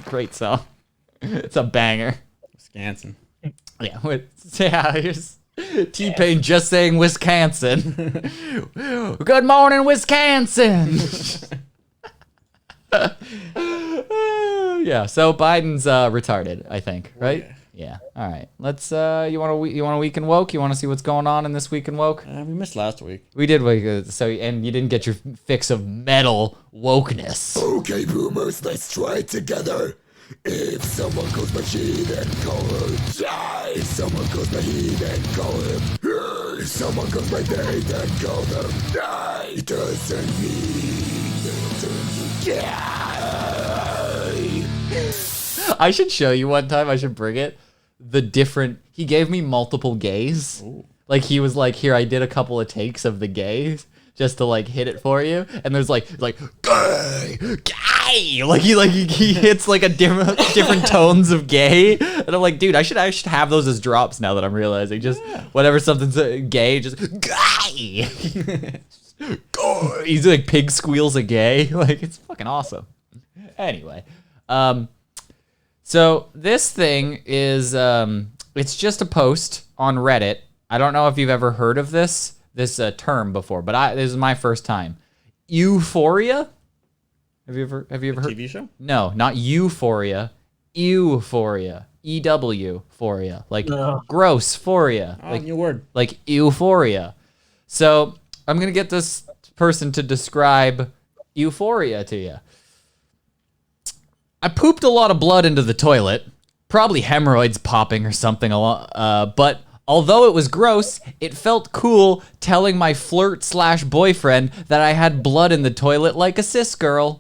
S3: Great song. It's a banger.
S2: Wisconsin.
S3: Yeah, here's T-Pain just saying Wisconsin. Good morning, Wisconsin. Yeah, so Biden's retarded, I think, right? Yeah. All right. Let's. You want a week in woke? You want to see what's going on in this week in woke?
S2: We missed last week.
S3: We did. And you didn't get your fix of metal wokeness.
S13: Okay, boomers, let's try it together. If someone calls my she, then call her die. If someone calls my he, then call him her. If someone calls my they, then call them die. It doesn't mean die.
S3: I should show you one time. I should bring it. He gave me multiple gays.
S2: Ooh.
S3: Like he was like, here, I did a couple of takes of the gays just to like hit it for you. And there's like gay. Like he hits like a different tones of gay. And I'm like, dude, I should have those as drops now that I'm realizing. Just whenever something's gay, just gay. He's like pig squeals a gay. Like it's fucking awesome. Anyway, so this thing is it's just a post on Reddit. I don't know if you've ever heard of this term before, but this is my first time. Ewphoria? Have you ever heard?
S2: TV show?
S3: No, not Ewphoria. Ewphoria. Ewphoria. Like gross phoria.
S2: Oh,
S3: like
S2: new word.
S3: Like euphoria. So I'm gonna get this person to describe euphoria to you. I pooped a lot of blood into the toilet, probably hemorrhoids popping or something. But although it was gross, it felt cool telling my flirt/boyfriend that I had blood in the toilet like a cis girl.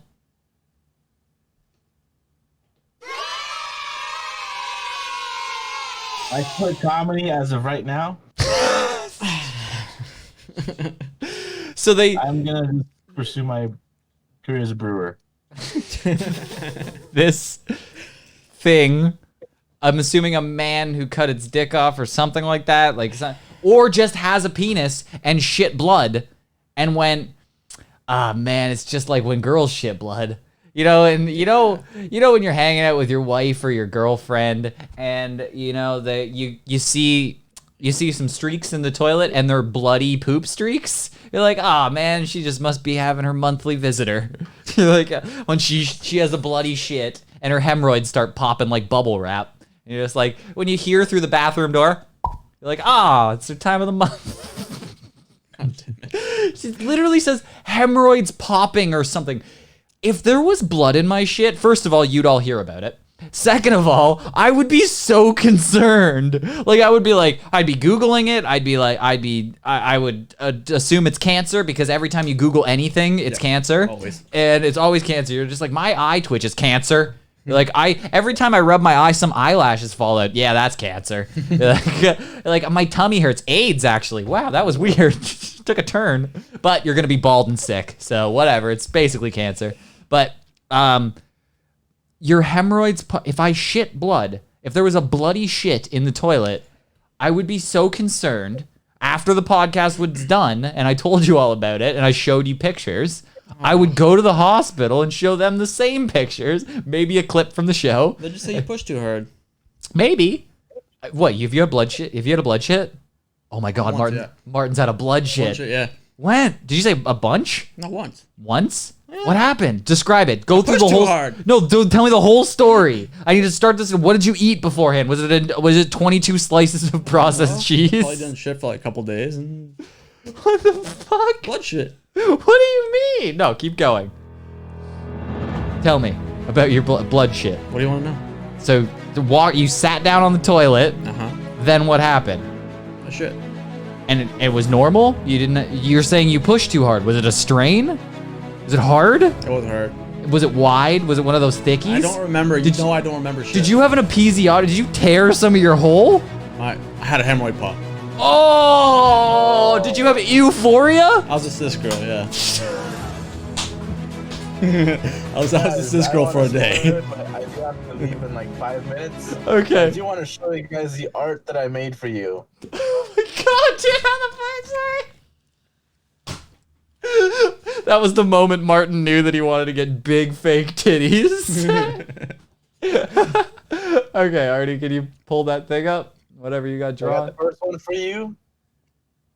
S4: I quit comedy as of right now.
S3: So
S4: I'm gonna pursue my career as a brewer.
S3: This thing, I'm assuming a man who cut its dick off or something like that, or just has a penis and shit blood and went, man, it's just like when girls shit blood. You know, and you know when you're hanging out with your wife or your girlfriend, and you see some streaks in the toilet, and they're bloody poop streaks. You're like, man, she just must be having her monthly visitor. You're like, when she has a bloody shit, and her hemorrhoids start popping like bubble wrap. And you're just like, when you hear through the bathroom door, you're like, it's the time of the month. She literally says hemorrhoids popping or something. If there was blood in my shit, first of all, you'd all hear about it. Second of all, I would be so concerned. Like, I'd be Googling it. I would assume it's cancer because every time you Google anything, it's cancer.
S2: Always.
S3: And it's always cancer. You're just like, my eye twitch is cancer. Like every time I rub my eye, some eyelashes fall out. Yeah, that's cancer. Like my tummy hurts. AIDS, actually. Wow, that was weird. Took a turn. But you're gonna be bald and sick, so whatever. It's basically cancer. But your hemorrhoids. If I shit blood, if there was a bloody shit in the toilet, I would be so concerned. After the podcast was done, and I told you all about it, and I showed you pictures. I would go to the hospital and show them the same pictures, maybe a clip from the show.
S2: They just say you pushed too hard.
S3: Maybe. What? If you had blood shit? If you had a blood shit? Oh my God,
S2: Once,
S3: Martin!
S2: yeah.
S3: Martin's had a blood shit.
S2: Bunch of- yeah.
S3: When? Did you say a bunch?
S2: Not once.
S3: Once? What happened? Describe it. Go through the
S2: pushed too
S3: whole.
S2: hard.
S3: No, tell me the whole story. I need to start this. What did you eat beforehand? Was it 22 slices of processed cheese?
S2: Probably didn't shit for like a couple days and
S3: What the fuck?
S2: blood shit.
S3: What do you mean? No, keep going. Tell me about your blood shit.
S2: What do you want to know?
S3: So you sat down on the toilet.
S2: Uh-huh.
S3: Then what happened?
S2: I shit.
S3: And it was normal? You're saying you pushed too hard. Was it a strain? Was it hard?
S2: It was hard.
S3: Was it wide? Was it one of those thickies?
S2: I don't remember. I don't remember shit.
S3: Did you have an episiotomy? Did you tear some of your hole?
S2: I had a hemorrhoid pop.
S3: Oh! Did you have Ewphoria?
S2: I was a cis girl, yeah. I was a cis girl for a day.
S4: But I do have to leave in like 5 minutes.
S3: Okay.
S4: I do want to show you guys the art that I made for you.
S3: Oh my God, dude, on the phone, sorry. That was the moment Martin knew that he wanted to get big fake titties. Okay, Artie, can you pull that thing up? Whatever you got
S4: I got
S3: drawn.
S4: the first one for you.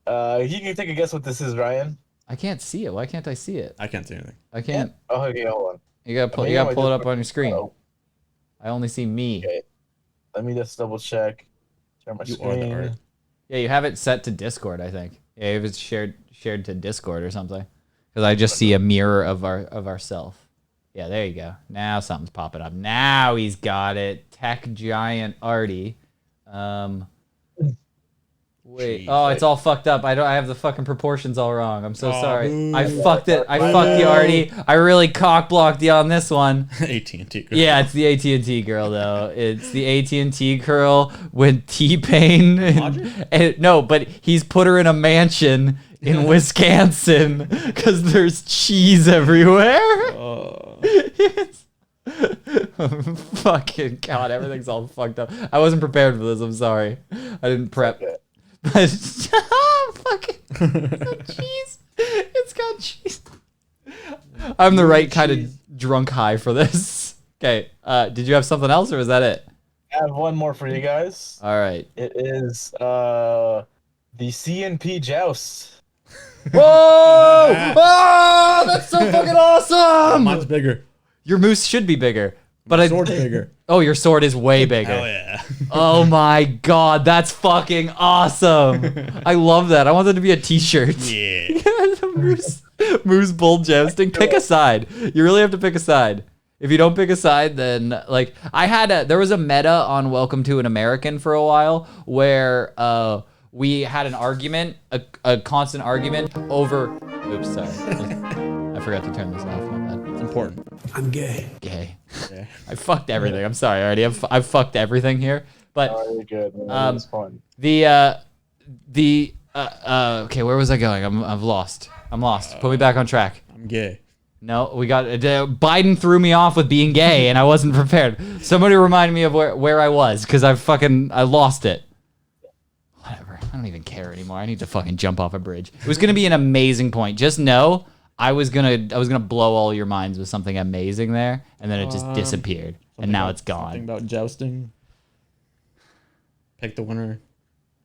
S4: You can take a guess what this is, Ryan.
S3: I can't see it. Why can't I see it?
S2: I can't see anything.
S3: I can't.
S4: Oh, okay, hold on.
S3: You gotta pull it up on your screen. I only see me.
S4: Okay. Let me just double check. Share my screen.
S3: Yeah, you have it set to Discord, I think. Yeah, if it's shared to Discord or something. Because I just see a mirror of ourself. Yeah, there you go. Now something's popping up. Now he's got it. Tech giant Artie. Wait.
S2: Jeez,
S3: Oh, it's all fucked up. I have the fucking proportions all wrong. I'm so sorry. I fucked it. I fucked you, Artie. I really cock blocked you on this one.
S2: AT&T girl.
S3: Yeah, it's the AT&T girl though. It's the AT&T girl with T-Pain. No, but he's put her in a mansion in Wisconsin because there's cheese everywhere. Fucking God, everything's all fucked up. I wasn't prepared for this. I'm sorry. I didn't prep. But fucking cheese. It's got cheese. I'm the right kind of drunk high for this. Okay. Did you have something else or was that it?
S4: I have one more for you guys.
S3: All right.
S4: It is the CNP joust.
S3: Whoa! Oh, that's so fucking awesome!
S2: Mine's bigger.
S3: Your moose should be bigger. But
S2: My sword's bigger.
S3: Oh, your sword is way bigger.
S2: Hell yeah.
S3: Oh my God, that's fucking awesome. I love that. I want that to be a t-shirt.
S2: Yeah.
S3: Moose bull jousting. Pick a side. You really have to pick a side. If you don't pick a side, then like there was a meta on Welcome to an American for a while where we had an argument, a constant argument over. Oops, sorry. I forgot to turn this off. My bad.
S2: It's important.
S1: I'm gay.
S3: Gay. I fucked everything. I'm sorry, already. I've fucked everything here. But
S4: you're good, man. It's fun.
S3: Okay, where was I going? I'm lost. I'm lost. Put me back on track.
S2: I'm gay.
S3: No, we got Biden threw me off with being gay, and I wasn't prepared. Somebody remind me of where I was, because I lost it. Whatever. I don't even care anymore. I need to fucking jump off a bridge. It was gonna be an amazing point. Just know I was gonna blow all your minds with something amazing there, and then it just disappeared, and now it's gone.
S2: Something about jousting. Pick the winner.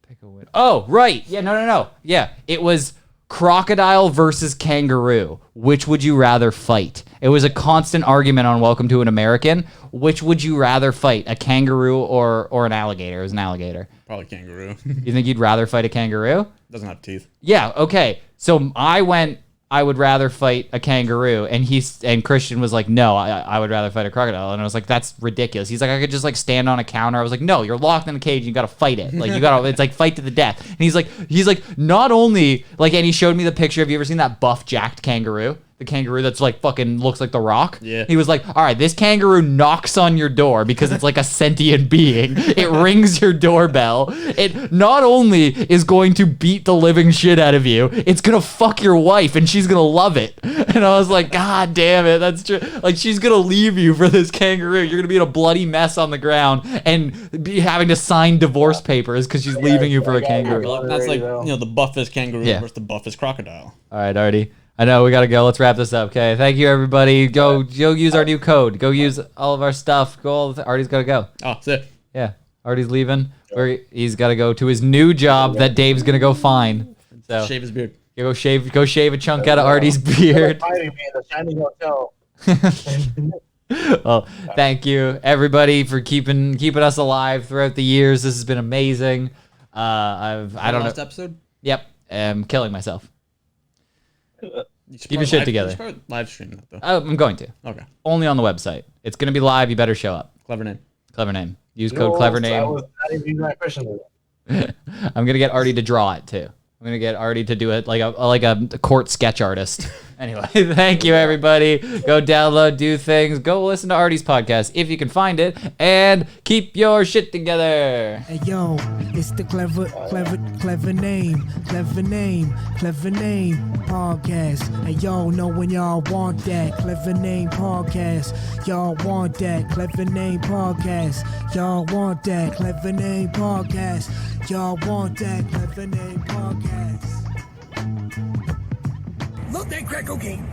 S3: Pick a winner. Oh, right. Yeah, no. Yeah, it was crocodile versus kangaroo. Which would you rather fight? It was a constant argument on Welcome to an American. Which would you rather fight, a kangaroo or an alligator? It was an alligator.
S2: Probably kangaroo.
S3: You think you'd rather fight a kangaroo?
S2: Doesn't have teeth.
S3: Yeah, okay. So I would rather fight a kangaroo, and Christian was like, no, I would rather fight a crocodile, and I was like, that's ridiculous. He's like, I could just like stand on a counter. I was like, no, you're locked in a cage. You got to fight it. Like it's like fight to the death. And he's like, not only like, and he showed me the picture. Have you ever seen that buff jacked kangaroo? the kangaroo that's like fucking looks like the Rock.
S2: Yeah.
S3: He was like, all right, this kangaroo knocks on your door because it's like a sentient being. It rings your doorbell. It not only is going to beat the living shit out of you, it's gonna fuck your wife and she's gonna love it. And I was like, God damn it, that's true. Like, she's gonna leave you for this kangaroo. You're gonna be in a bloody mess on the ground and be having to sign divorce papers because she's leaving you for a kangaroo.
S2: That's like, the buffest kangaroo
S3: Yeah.
S2: versus the buffest crocodile.
S3: All right, Artie. I know we gotta go. Let's wrap this up. Okay. Thank you, everybody. Go use our new code. Go use all of our stuff. Artie's gotta go.
S2: Oh, that's it.
S3: Yeah. Artie's leaving. He's gotta go to his new job that Dave's gonna go find. So
S2: Shave his beard.
S3: Go shave a chunk out of Artie's beard.
S4: Fighting me in the Shining Hotel.
S3: Well, thank you everybody for keeping us alive throughout the years. This has been amazing. I don't
S2: Last
S3: know.
S2: episode?
S3: Yep. I'm killing myself.
S2: You should
S3: Keep your
S2: probably
S3: shit together.
S2: You should probably live stream that though.
S3: I'm going to.
S2: Okay.
S3: Only on the website. It's gonna be live. You better show up.
S2: Clever name.
S3: Clever name. Use code clever
S4: I
S3: name.
S4: was not even using my question.
S3: I'm gonna get Artie to draw it too. I'm gonna get Artie to do it like a court sketch artist. Anyway, thank you everybody. Go download, do things. Go listen to Artie's podcast if you can find it, and keep your shit together.
S1: Hey yo, it's the clever name podcast. Hey yo, know when y'all want that clever name podcast. Y'all want that clever name podcast. Y'all want that clever name podcast. Y'all want that clever name podcast.
S13: Look, that crack cocaine.